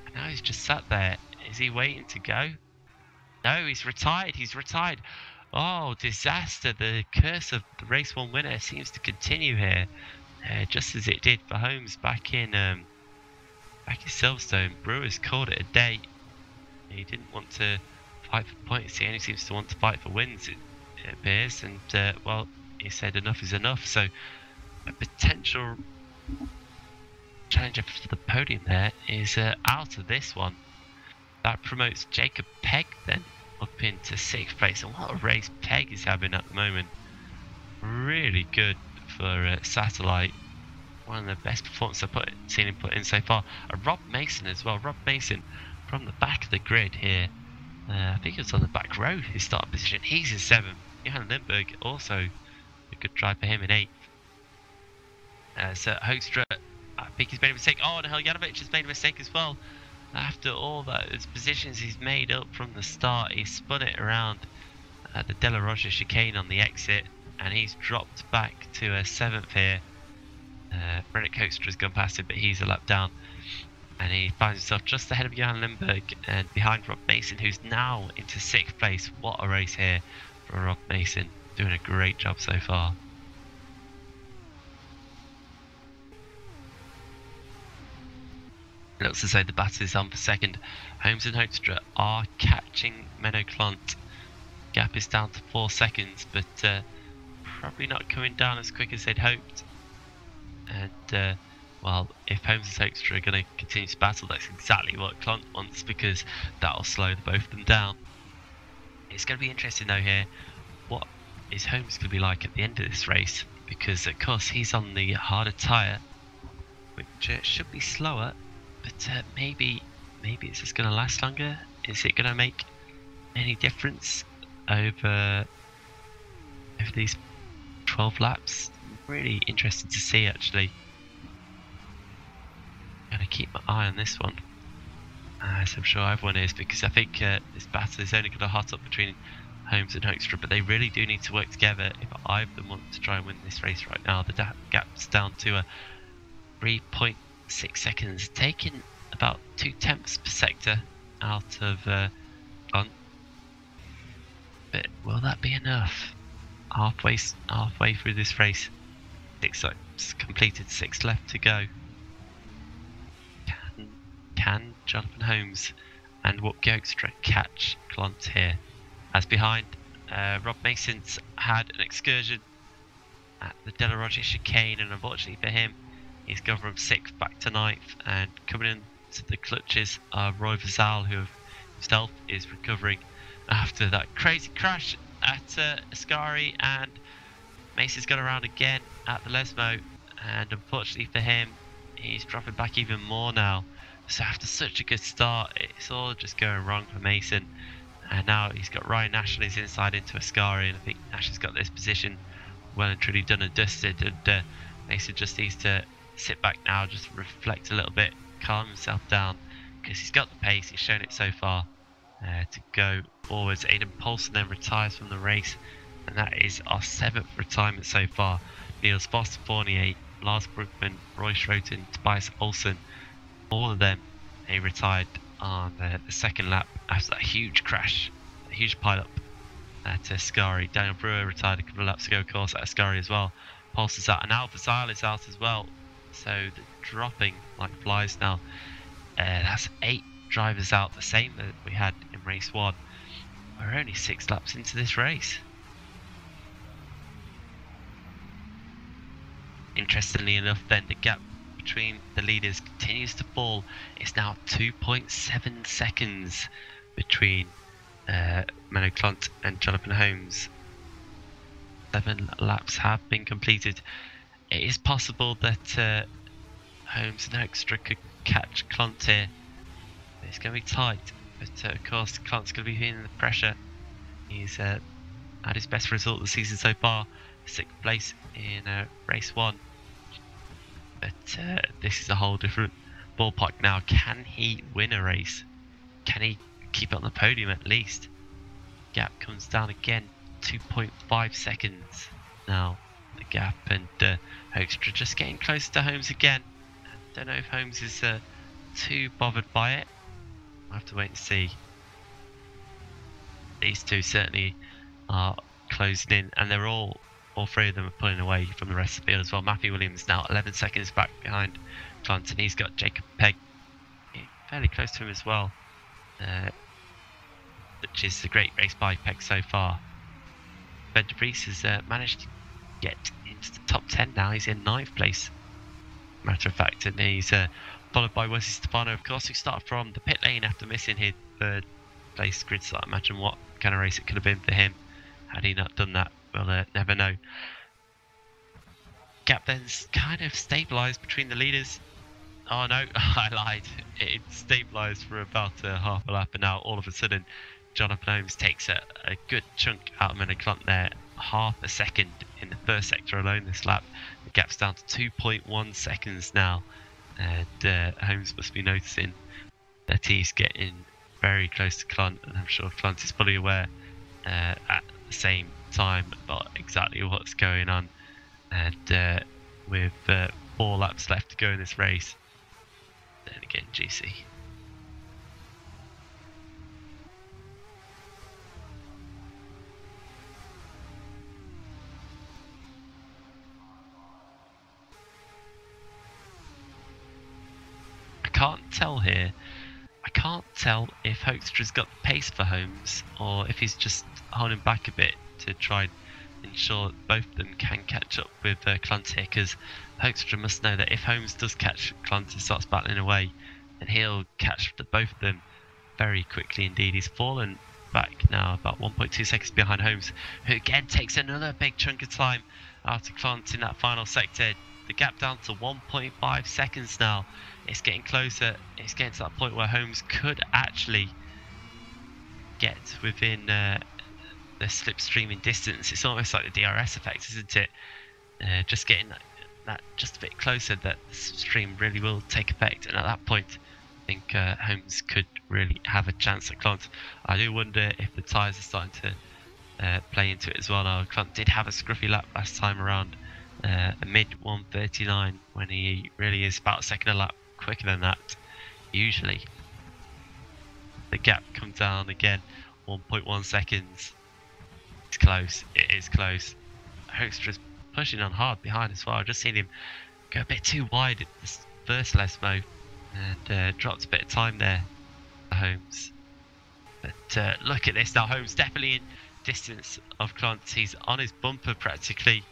And now he's just sat there. Is he waiting to go? No, he's retired. He's retired. Oh, disaster. The curse of the race 1 winner seems to continue here. Just as it did for Holmes back in Silverstone. Brewer's called it a day. He didn't want to fight for points. He only seems to want to fight for wins, it appears. And, well, he said enough is enough. So, a potential challenger for the podium there is out of this one. That promotes Jacob Pegg then up into 6th place. And what a race Pegg is having at the moment. Really good for Satellite. One of the best performances I've seen him put in so far. Rob Mason as well. Rob Mason from the back of the grid here. I think it was on the back row, his starting position. He's in 7th. Johan Lindberg also a good drive for him in 8th. So Hoekstra, I think he's made a mistake. Oh, and Hiljanovic has made a mistake as well. After all those positions he's made up from the start, he spun it around the De La Rocha chicane on the exit, and he's dropped back to 7th here. Brennan Hoekstra has gone past him, but he's a lap down, and he finds himself just ahead of Johan Lindberg and behind Rob Mason, who's now into 6th place. What a race here for Rob Mason, doing a great job so far. It looks as though the battle is on for 2nd. Holmes and Hoekstra are catching Menno Klont. Gap is down to 4 seconds, but probably not coming down as quick as they'd hoped. And well, if Holmes and Hoekstra are going to continue to battle, that's exactly what Klont wants, because that'll slow the both of them down. It's going to be interesting though here, what is Holmes going to be like at the end of this race, because of course he's on the harder tyre, which should be slower, but maybe it's just going to last longer. Is it going to make any difference over these 12 laps? Really interested to see, actually. Gotta keep my eye on this one, as I'm sure everyone is, because I think this battle is only going to hot up between Holmes and Hoekstra, but they really do need to work together if either of them want to try and win this race right now. The gap's down to a 3.6 seconds, taking about 0.2 per sector out of Klont. But will that be enough? Halfway through this race, 6 laps completed, 6 left to go. Can Jonathan Holmes and Wout Hoekstra catch Klont here? As behind, Rob Mason's had an excursion at the De La Rocha chicane, and unfortunately for him, he's gone from 6th back to 9th, and coming into the clutches of Roy Vazal, who himself is recovering after that crazy crash at Ascari, and Mason's gone around again at the Lesmo, and unfortunately for him, he's dropping back even more now. So after such a good start, it's all just going wrong for Mason, and now he's got Ryan Nash on his inside into Ascari, and I think Nash has got this position well and truly done and dusted, and Mason just needs to sit back now, just reflect a little bit, calm himself down, because he's got the pace, he's shown it so far, to go forwards. Aidan Poulsen then retires from the race, and that is our 7th retirement so far. Niels Voss, Fournier, Lars Brugman, Roy Schroten, Tobias Olsen, all of them, they retired on the 2nd lap after that huge crash, a huge pile-up at Ascari. Daniel Brewer retired a couple of laps ago, of course, at Ascari as well. Poulsen's out, and Al Vazal is out as well. So they're dropping like flies now. That's 8 drivers out, the same that we had in race 1. We're only 6 laps into this race. Interestingly enough then, the gap between the leaders continues to fall. It's now 2.7 seconds between Menno Klont and Jonathan Holmes. 7 laps have been completed. It is possible that Holmes and Extra could catch Klont here. It's going to be tight, but of course Klont's going to be feeling the pressure. He's had his best result of the season so far, 6th place in race 1. But this is a whole different ballpark now. Can he win a race? Can he keep it on the podium at least? Gap comes down again, 2.5 seconds now, the gap, and Hoekstra just getting close to Holmes again. Don't know if Holmes is too bothered by it. We'll have to wait and see. These two certainly are closing in, and they're all three of them are pulling away from the rest of the field as well. Matthew Williams now 11 seconds back behind Klont, and he's got Jacob Pegg fairly close to him as well, which is a great race by Pegg so far. Ben de Vries has managed to get into the top 10 now. He's in 9th place, matter of fact, and he's followed by Wesley Stefano, of course, who started from the pit lane after missing his 3rd place grid start. Imagine what kind of race it could have been for him had he not done that. We'll never know. Gap then's kind of stabilised between the leaders. Oh no, I lied. It stabilised for about half a lap, and now all of a sudden Jonathan Holmes takes a good chunk out of Menno Klont there. Half a second in the first sector alone this lap. The gap's down to 2.1 seconds now, and Holmes must be noticing that he's getting very close to Klont, and I'm sure Klont is fully aware at the same time about exactly what's going on. And with 4 laps left to go in this race, then again GC. I can't tell here. I can't tell if Hoekstra's got the pace for Holmes, or if he's just holding back a bit to try and ensure that both of them can catch up with Klont here, because Hoekstra must know that if Holmes does catch Klont and starts battling away, then he'll catch both of them very quickly indeed. He's fallen back now about 1.2 seconds behind Holmes, who again takes another big chunk of time after Klont in that final sector. The gap down to 1.5 seconds now. It's getting closer. It's getting to that point where Holmes could actually get within the slipstreaming distance. It's almost like the DRS effect, isn't it? Just getting that just a bit closer, that the stream really will take effect, and at that point I think Holmes could really have a chance at Klont. I do wonder if the tyres are starting to play into it as well now. Klont did have a scruffy lap last time around, a mid 1:39, when he really is about a second a lap quicker than that usually. The gap comes down again, 1.1 seconds. It's close. It is close. Hoekstra's pushing on hard behind as well. I've just seen him go a bit too wide at this first Lesmo, and dropped a bit of time there for Holmes. But look at this now. Holmes definitely in distance of Klont. He's on his bumper practically.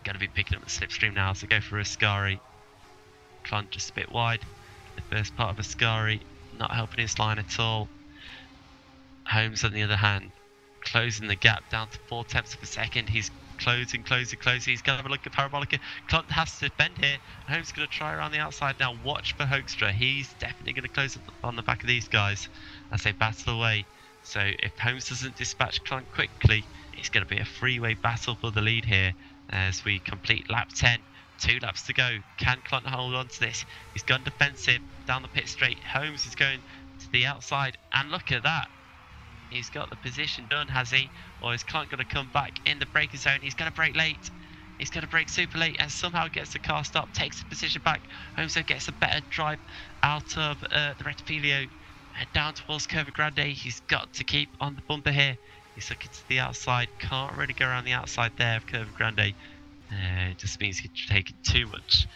Going to be picking up the slipstream now, so go for Ascari. Klont just a bit wide. The first part of Ascari not helping his line at all. Holmes on the other hand, closing the gap down to 0.4 of a second. He's closing. He's going to have a look at Parabolica. Klont has to bend here. Holmes going to try around the outside now. Watch for Hoekstra. He's definitely going to close on the back of these guys as they battle away. So if Holmes doesn't dispatch Klont quickly, it's going to be a three-way battle for the lead here as we complete lap 10. 2 laps to go. Can Klont hold on to this? He's gone defensive down the pit straight. Holmes is going to the outside, and look at that. He's got the position done, has he? Or is Klont going to come back in the braking zone? He's going to brake late. He's going to brake super late and somehow gets the car stopped, takes the position back. Holmes gets a better drive out of the Rettifilio and down towards Curva Grande. He's got to keep on the bumper here. He's looking to the outside. Can't really go around the outside there of Curva Grande. It just means he's taking too much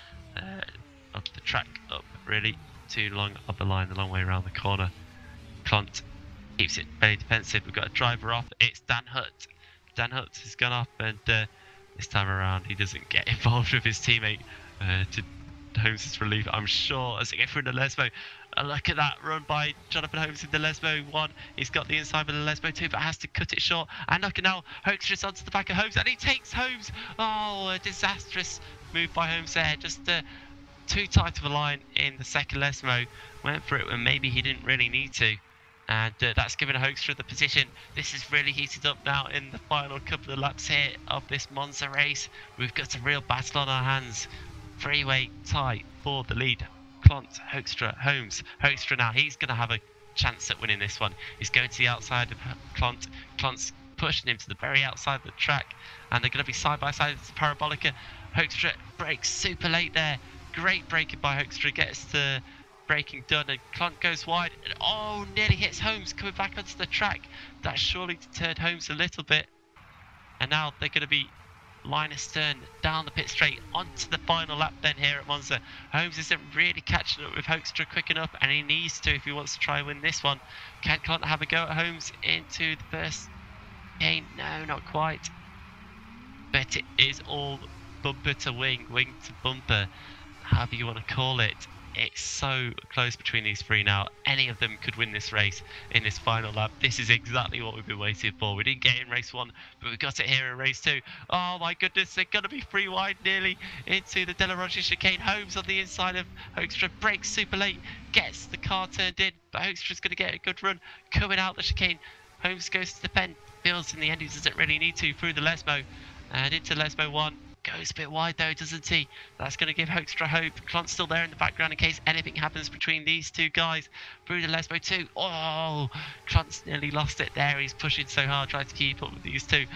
of the track up, really. Too long of the line, the long way around the corner. Klont keeps it very defensive. We've got a driver off. It's Dan Hutt. Dan Hutt has gone off, and this time around he doesn't get involved with his teammate to Holmes' relief, I'm sure, as they go through the Lesmo. Look at that run by Jonathan Holmes in the Lesmo 1. He's got the inside with the Lesmo 2, but has to cut it short. And look at now, Hoekstra onto the back of Holmes, and he takes Holmes. Oh, a disastrous move by Holmes there. Just too tight of a line in the second Lesmo. Went for it when maybe he didn't really need to. And that's given Hoekstra the position. This is really heated up now in the final couple of laps here of this Monza race. We've got a real battle on our hands. Three-way tie for the lead. Klont, Hoekstra, Holmes. Hoekstra now, he's going to have a chance at winning this one. He's going to the outside of Klont. Klont's pushing him to the very outside of the track. And they're going to be side by side. It's Parabolica. Hoekstra brakes super late there. Great braking by Hoekstra. Gets the braking done, and Klont goes wide, and oh, nearly hits Holmes coming back onto the track. That surely deterred Holmes a little bit. And now they're going to be line astern down the pit straight onto the final lap then here at Monza. Holmes isn't really catching up with Hoekstra quick enough, and he needs to if he wants to try and win this one. Can Klont have a go at Holmes into the first game? No, not quite. But it is all bumper to wing, wing to bumper, however you want to call it. It's so close between these three now. Any of them could win this race in this final lap. This is exactly what we've been waiting for. We didn't get it in race 1, but we got it here in race 2. Oh my goodness, they're going to be free wide nearly into the Della Rocha chicane. Holmes on the inside of Hoekstra, brakes super late, gets the car turned in, but Hoekstra's going to get a good run coming out the chicane. Holmes goes to the pen, feels in the end he doesn't really need to, through the Lesmo and into Lesmo 1. Goes a bit wide though, doesn't he? That's going to give Hoekstra hope. Klont's still there in the background in case anything happens between these two guys. Through the Lesmo 2. Oh, Klont's nearly lost it there. He's pushing so hard trying to keep up with these two.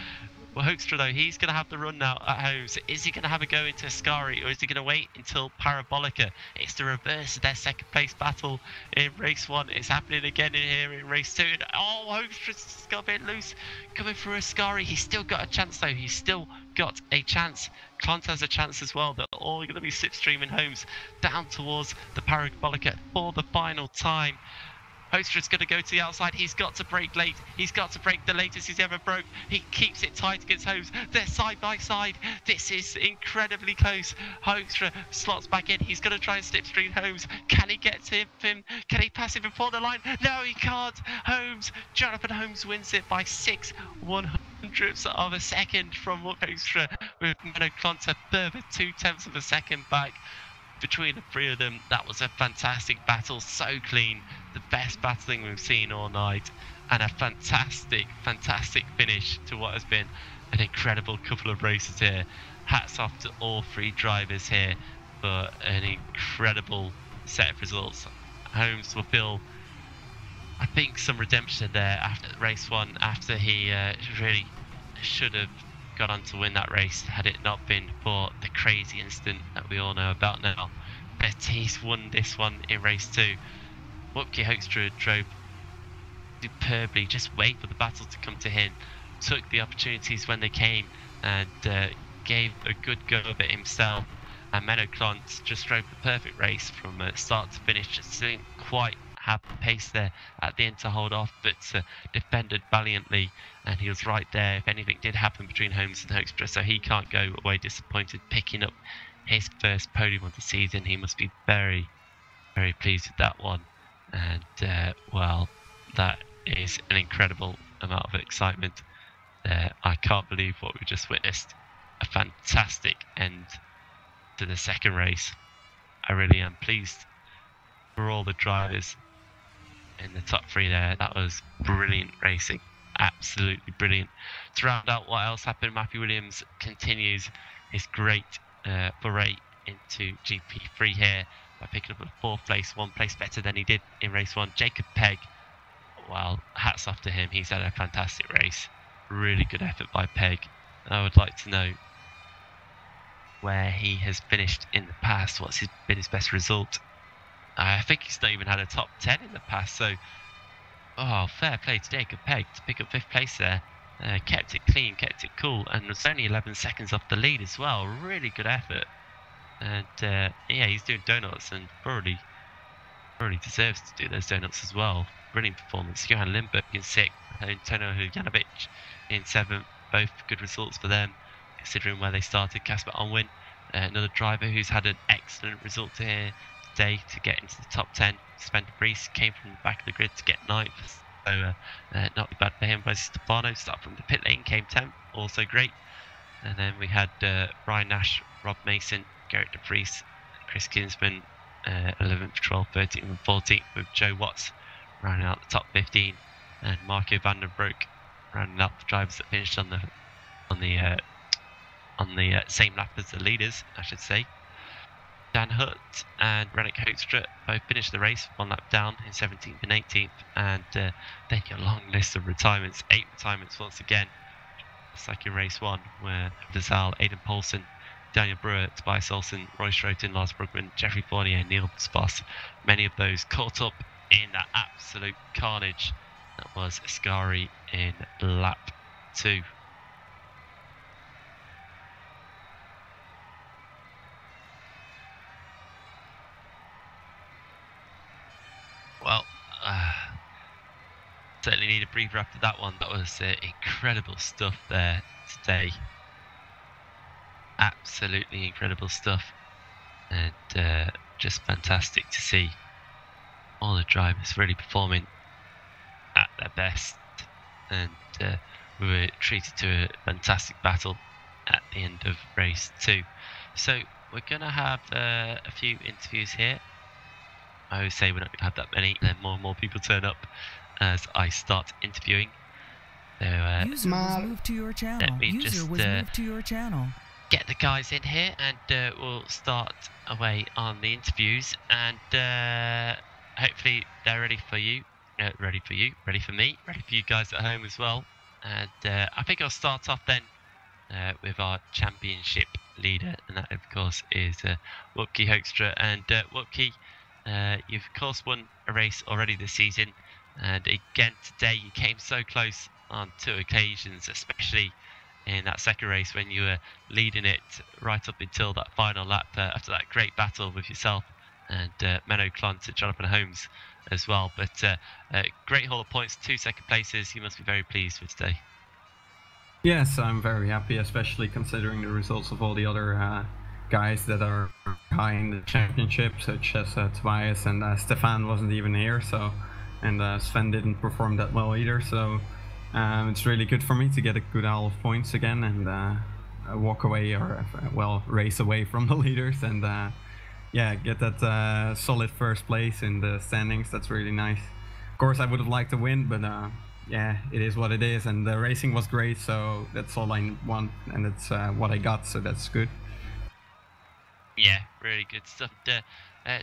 Well, Hoekstra though, he's going to have the run now at Holmes. Is he going to have a go into Ascari, or is he going to wait until Parabolica? It's the reverse of their second place battle in race 1. It's happening again in here in race 2. And, oh, Hoekstra's got a bit loose coming through Ascari. He's still got a chance though. He's still got a chance. Klont has a chance as well. They're all going to be slipstreaming Holmes down towards the Parabolica for the final time. Hoekstra's going to go to the outside. He's got to brake late. He's got to brake the latest he's ever broke. He keeps it tight against Holmes. They're side by side. This is incredibly close. Hoekstra slots back in. He's going to try and slipstream Holmes. Can he get to him? Can he pass him before the line? No, he can't. Jonathan Holmes wins it by 6/100ths of a second from Hoekstra, with Menno Klont a further 0.2 of a second back. Between the three of them, that was a fantastic battle, so clean, the best battling we've seen all night, and a fantastic finish to what has been an incredible couple of races here. Hats off to all three drivers here for an incredible set of results. Holmes will feel, I think, some redemption there after race 1, after he really should have got on to win that race had it not been for the crazy incident that we all know about now. But he's won this one in race 2. Wupke Hoekstra drove superbly, just wait for the battle to come to him, took the opportunities when they came, and gave a good go of it himself. And Menno Klont just drove the perfect race from start to finish. Just didn't quite have the pace there at the end to hold off, but defended valiantly, and he was right there if anything did happen between Holmes and Hoekstra, so he can't go away disappointed, picking up his first podium of the season. He must be very pleased with that one, and well, that is an incredible amount of excitement there. I can't believe what we just witnessed. A fantastic end to the second race. I really am pleased for all the drivers in the top 3 there. That was brilliant racing, absolutely brilliant. To round out what else happened, Matthew Williams continues his great foray into GP3 here by picking up a 4th place, 1 place better than he did in race 1. Jacob Pegg, well, hats off to him. He's had a fantastic race, really good effort by Pegg. I would like to know where he has finished in the past, what's been his best result. I think he's not even had a top 10 in the past, so oh, fair play to Jacob Pegg to pick up 5th place there. Kept it clean, kept it cool, and was only 11 seconds off the lead as well. Really good effort. And yeah, he's doing donuts and probably deserves to do those donuts as well. Brilliant performance. Johan Lindberg in 6th, Antonio Janovic in 7th. Both good results for them, considering where they started. Kasper Onwin another driver who's had an excellent result here today to get into the top 10. Sven de Vries came from the back of the grid to get 9th, so not bad for him. But Stefano started from the pit lane, came 10th, also great. And then we had Brian Nash, Rob Mason, Gerrit de Vries, Chris Kinsman, 11th, 12th, 13th and 14th, with Joe Watts rounding out the top 15, and Marco van den Broek rounding out the drivers that finished on the same lap as the leaders, I should say. Dan Hutt and Rennick Hoekstra both finished the race one lap down in 17th and 18th, and then your long list of retirements, 8 retirements once again, just like in race 1, where Desal, Aidan Poulsen, Daniel Brewer, Tobias Olsen, Roy Schroten, Lars Brugman, Jeffrey Fournier, Neil Sposs, many of those caught up in that absolute carnage that was Ascari in lap 2. Well, certainly need a breather after that one. That was incredible stuff there today. Absolutely incredible stuff, and just fantastic to see all the drivers really performing at their best, and we were treated to a fantastic battle at the end of race 2. So we're gonna have a few interviews here. I always say we're not going to have that many, then more and more people turn up as I start interviewing. So User was moved to your channel. Let me User was moved to your channel. Get the guys in here, and we'll start away on the interviews, and hopefully they're ready for you, ready for me, ready for you guys at home as well. And I think I'll start off then with our championship leader, and that of course is Wupke Hoekstra. And Wupke, you've of course won a race already this season, and again today you came so close on 2 occasions, especially in that second race when you were leading it right up until that final lap after that great battle with yourself and Menno Klont and Jonathan Holmes as well. But great haul of points, 2 second places. You must be very pleased with today. Yes, I'm very happy, especially considering the results of all the other guys that are high in the championship, such as Tobias, and Stefan wasn't even here, so, and Sven didn't perform that well either, so it's really good for me to get a good haul of points again and walk away, or well, race away from the leaders, and yeah, get that solid first place in the standings. That's really nice. Of course I would have liked to win, but yeah, it is what it is, and the racing was great, so that's all I want, and it's what I got, so that's good. Yeah, really good stuff.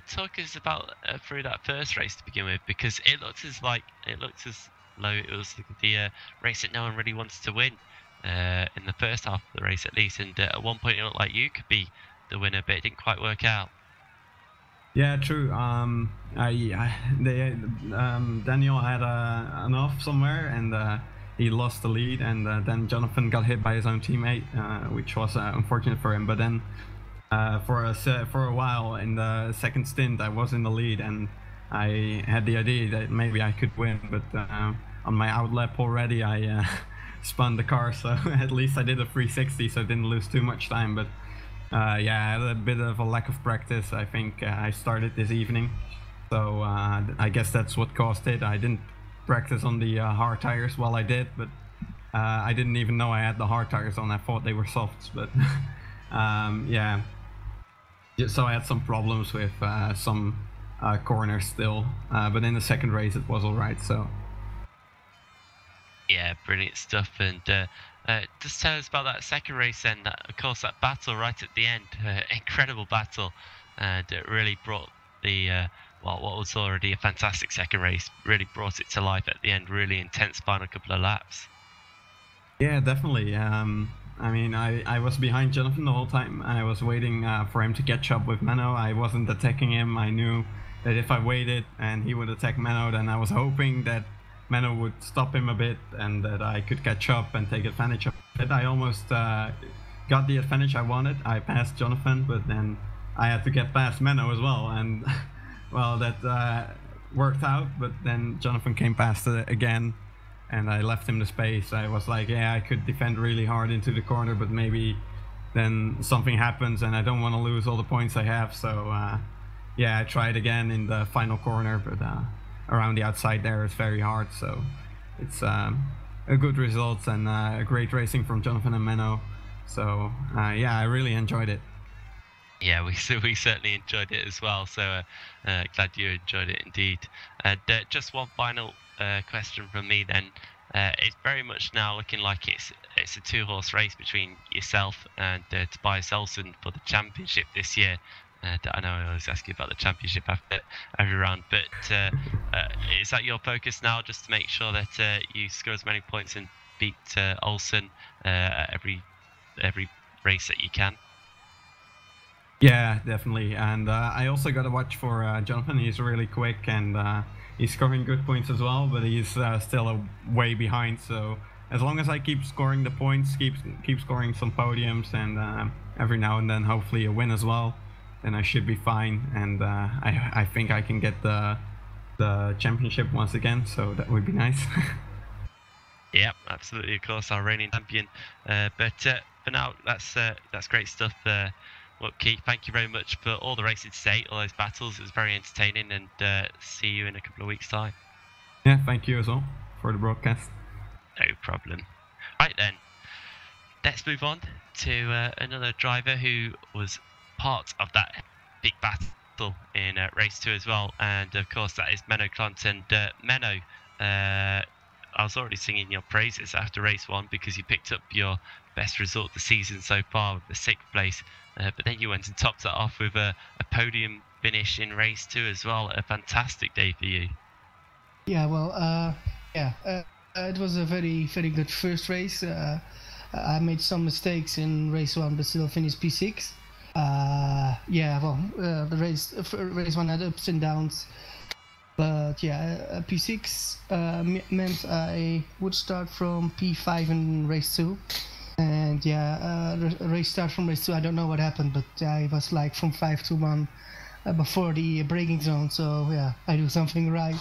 Talk us about through that first race to begin with, because it looked as though it was the race that no one really wanted to win in the first half of the race at least, and at one point it looked like you could be the winner, but it didn't quite work out. Yeah, true. Daniel had an off somewhere, and he lost the lead, and then Jonathan got hit by his own teammate, which was unfortunate for him. But then for a while in the second stint, I was in the lead, and I had the idea that maybe I could win. But on my out lap already, I spun the car, so at least I did a 360, so I didn't lose too much time. But yeah, I had a bit of a lack of practice. I think I started this evening, so I guess that's what caused it. I didn't practice on the hard tires while I did, but I didn't even know I had the hard tires on. I thought they were softs, but yeah. So I had some problems with some corners still, but in the second race it was all right. So yeah, brilliant stuff. And just tell us about that second race then. Of course, that battle right at the end, incredible battle, and it really brought the well, what was already a fantastic second race, really brought it to life at the end. Really intense final couple of laps. Yeah, definitely. I mean, I was behind Jonathan the whole time. I was waiting for him to catch up with Menno. I wasn't attacking him. I knew that if I waited and he would attack Menno, then I was hoping that Menno would stop him a bit and that I could catch up and take advantage of it. I almost got the advantage I wanted. I passed Jonathan, but then I had to get past Menno as well, and well, that worked out. But then Jonathan came past again, and I left him the space. I was like, yeah, I could defend really hard into the corner, but maybe then something happens and I don't want to lose all the points I have. So yeah, I tried again in the final corner, but around the outside there is very hard. So it's a good result and a great racing from Jonathan and Menno. So yeah, I really enjoyed it. Yeah, we certainly enjoyed it as well. So glad you enjoyed it indeed. And just one final question from me then. It's very much now looking like it's a 2-horse race between yourself and Tobias Olsen for the championship this year. I know I always ask you about the championship after every round, but is that your focus now, just to make sure that you score as many points and beat Olsen every race that you can? Yeah, definitely. And I also got to watch for Jonathan. He's really quick and he's scoring good points as well, but he's still way behind. So as long as I keep scoring the points, keep scoring some podiums, and every now and then hopefully a win as well, then I should be fine. And I think I can get the championship once again. So that would be nice. Yeah, absolutely. Of course, our reigning champion. But for now, that's great stuff. Well, Keith, thank you very much for all the racing today, all those battles. It was very entertaining, and see you in a couple of weeks' time. Yeah, thank you as well for the broadcast. No problem. Right then, let's move on to another driver who was part of that big battle in race 2 as well, and of course that is Menno Klont. And Menno, I was already singing your praises after race 1 because you picked up your best result of the season so far with the 6th place, but then you went and topped it off with a podium finish in race 2 as well. A fantastic day for you. Yeah, well, it was a very good first race. I made some mistakes in race 1, but still finished P6. The race 1 had ups and downs. But yeah, P6 meant I would start from P5 in race 2. And yeah, race start from race 2, I don't know what happened, but I was like from 5 to 1 before the braking zone. So yeah, I do something right.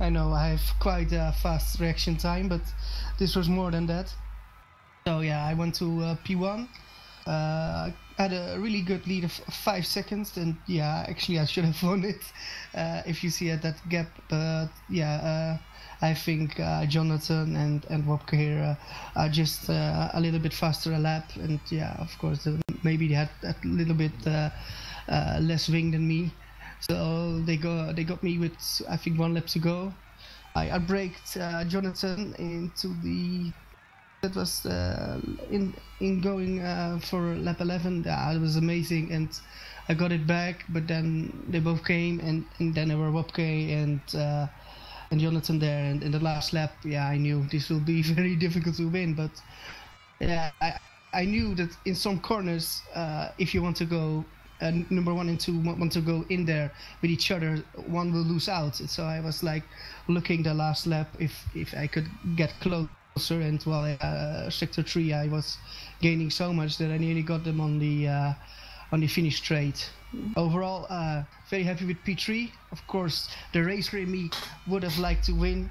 I know I have quite a fast reaction time, but this was more than that. So yeah, I went to P1. Had a really good lead of 5 seconds, and yeah, actually I should have won it if you see at that gap. But yeah, I think Jonathan and Wopke here are just a little bit faster a lap, and yeah, of course maybe they had a little bit less wing than me. So they got me with, I think, 1 lap to go. I braked Jonathan into the, that was in going for lap 11. It was amazing, and I got it back. But then they both came, and then there were Wopke and Jonathan there. And in the last lap, yeah, I knew this will be very difficult to win. But yeah, I knew that in some corners, if you want to go. Number 1 and 2 want to go in there with each other, one will lose out. So I was like looking the last lap if I could get closer, and well, sector 3 I was gaining so much that I nearly got them on the finish straight. Overall, very happy with P3. Of course, the racer in me would have liked to win,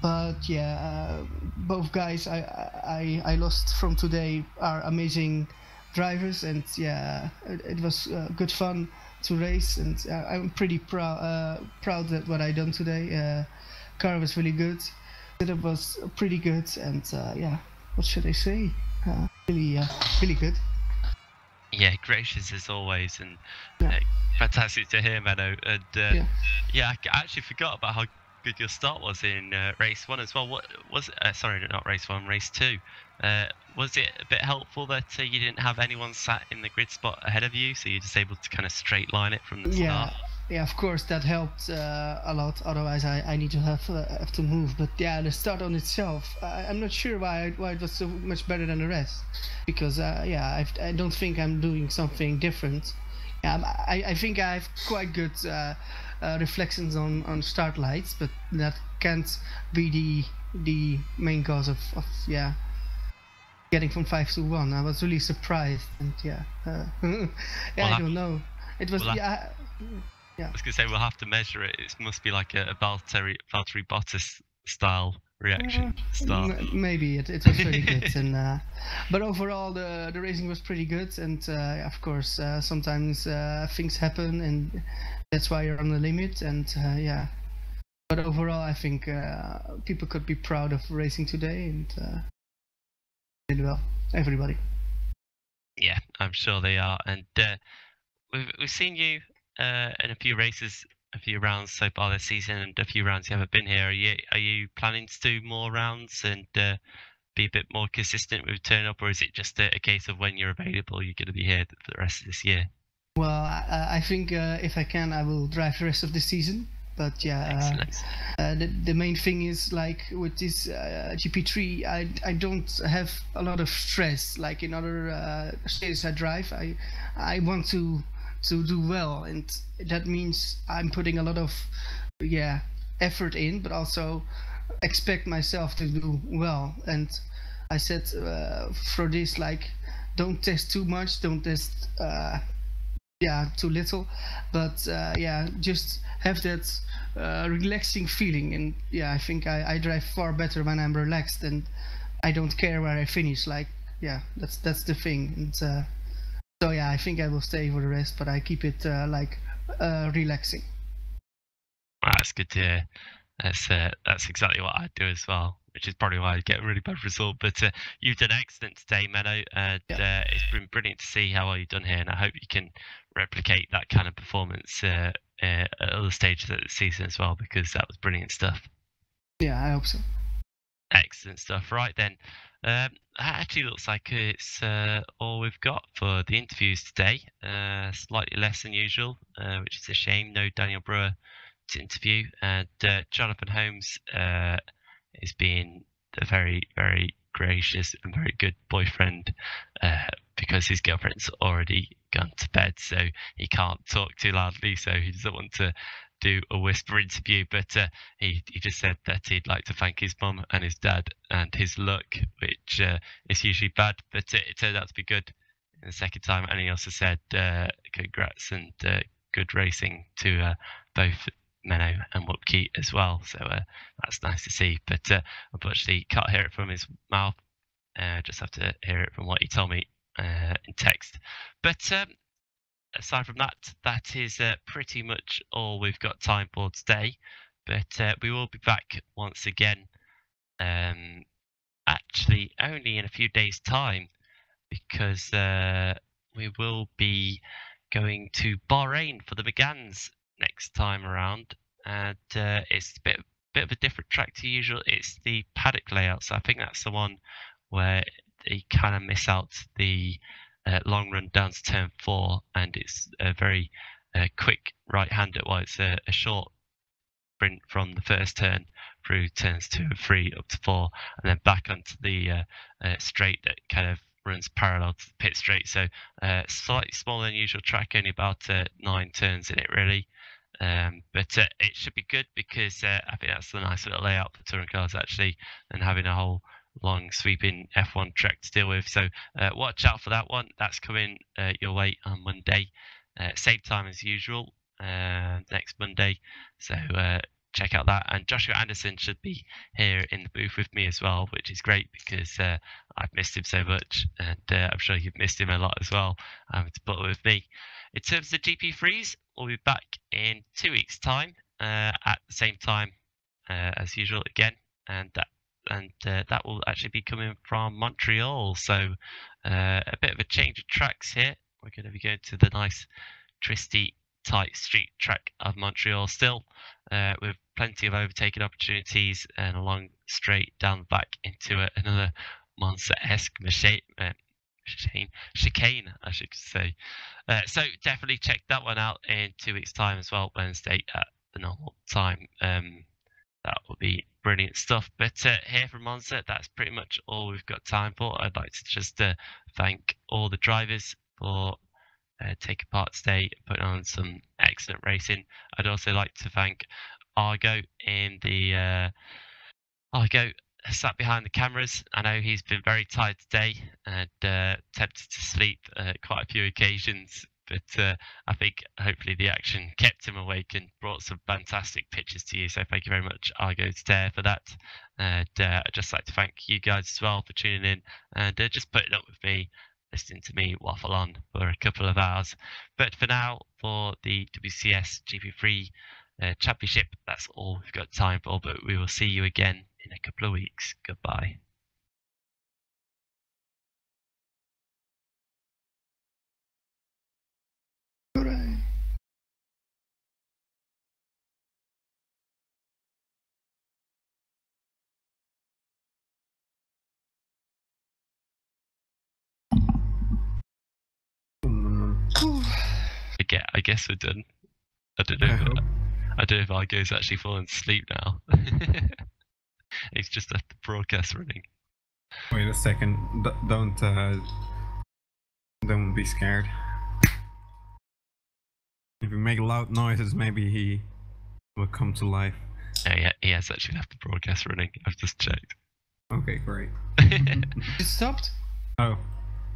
but yeah, both guys I lost from today are amazing drivers, and yeah, it was good fun to race, and I'm pretty proud that what I done today. Car was really good, setup was pretty good, and yeah, what should I say? Really good. Yeah, gracious as always, and fantastic to hear, Menno. And yeah, I actually forgot about how good your start was in race 1 as well. What was it? Sorry, not race 1, race 2. Was it a bit helpful that you didn't have anyone sat in the grid spot ahead of you, so you're just able to kind of straight line it from the start? Yeah, of course that helped a lot. Otherwise, I need to have to move. But yeah, the start on itself, I'm not sure why it was so much better than the rest, because yeah, I don't think I'm doing something different. I think I have quite good reflections on start lights, but that can't be the main cause of yeah, getting from 5 to 1. I was really surprised, and yeah, I don't know. It was yeah. I was gonna say we'll have to measure it. It must be like a Valtteri Bottas style reaction start. Maybe it was pretty good, and but overall the racing was pretty good, and of course sometimes things happen, and that's why you're on the limit, and yeah. But overall, I think people could be proud of racing today, and did well, everybody. Yeah, I'm sure they are, and we've seen you in a few races, a few rounds so far this season, and a few rounds you haven't been here. Are you planning to do more rounds and be a bit more consistent with turn up, or is it just a case of when you're available, you're going to be here for the rest of this year? Well, I think if I can, I will drive the rest of the season. But yeah, the main thing is like with this GP3, I don't have a lot of stress like in other stages I drive. I want to do well, and that means I'm putting a lot of effort in, but also expect myself to do well. And I said for this, like, don't test too much, don't test too little, but just have that relaxing feeling. And I think I drive far better when I'm relaxed, and I don't care where I finish. Like, that's the thing. And so I think I will stay for the rest, but I keep it relaxing. That's good to hear. That's exactly what I do as well, which is probably why I get a really bad result. But you've done excellent today, Menno, and it's been brilliant to see how well you've done here, and I hope you can replicate that kind of performance at other stages of the season as well, because that was brilliant stuff. Yeah, I hope so. Excellent stuff. Right then, that actually looks like it's all we've got for the interviews today. Slightly less than usual, which is a shame. No Daniel Brewer to interview, and Jonathan Holmes is being a very, very gracious and very good boyfriend because his girlfriend's already gone to bed, so he can't talk too loudly, so he doesn't want to do a whisper interview, but he just said that he'd like to thank his mum and his dad and his luck, which is usually bad, but it turned out to be good in the second time. And he also said congrats and good racing to both Menno and Wupke as well, so that's nice to see, but unfortunately can't hear it from his mouth. Just have to hear it from what he told me in text. But aside from that, that is pretty much all we've got time for today. But we will be back once again, actually only in a few days' time, because we will be going to Bahrain for the Meganes next time around, and it's a bit of a different track to usual. It's the paddock layout, so I think that's the one where they kind of miss out the long run down to turn 4, and it's a very quick right-hander. Well, it's a short sprint from the first turn through turns 2 and 3 up to 4, and then back onto the straight that kind of runs parallel to the pit straight. So slightly smaller than usual track, only about 9 turns in it really. But it should be good, because I think that's a nice little layout for touring cars actually, and having a whole long sweeping F1 track to deal with. So watch out for that one. That's coming your way on Monday, same time as usual, next Monday. So check out that. And Joshua Anderson should be here in the booth with me as well, which is great, because I've missed him so much, and I'm sure you've missed him a lot as well, to put with me. In terms of GP3s, we'll be back in 2 weeks' time at the same time as usual again, and that will actually be coming from Montreal. So a bit of a change of tracks here. We're going to be going to the nice twisty tight street track of Montreal still, with plenty of overtaking opportunities and a long straight down the back into another Monza-esque chicane, I should say. So definitely check that one out in 2 weeks' time as well, Wednesday at the normal time. That will be brilliant stuff. But here from Monza, that's pretty much all we've got time for. I'd like to just thank all the drivers for taking part today, putting on some excellent racing. I'd also like to thank Argo in the Argo sat behind the cameras. I know he's been very tired today and tempted to sleep quite a few occasions, but I think hopefully the action kept him awake and brought some fantastic pictures to you. So thank you very much, Argo's Dare, for that. And I'd just like to thank you guys as well for tuning in and just putting up with me, listening to me waffle on for a couple of hours. But for now, for the WCS GP3 Championship, that's all we've got time for. But we will see you again in a couple of weeks. Goodbye. Hooray. I guess we're done. I don't know. I don't know if Argo's actually fallen asleep now. He's just left the broadcast running. Wait a second. Don't be scared. If we make loud noises, maybe he will come to life. Oh yeah, he has actually left the broadcast running. I've just checked. Okay, great. It stopped? Oh.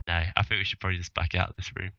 No, I think we should probably just back out of this room.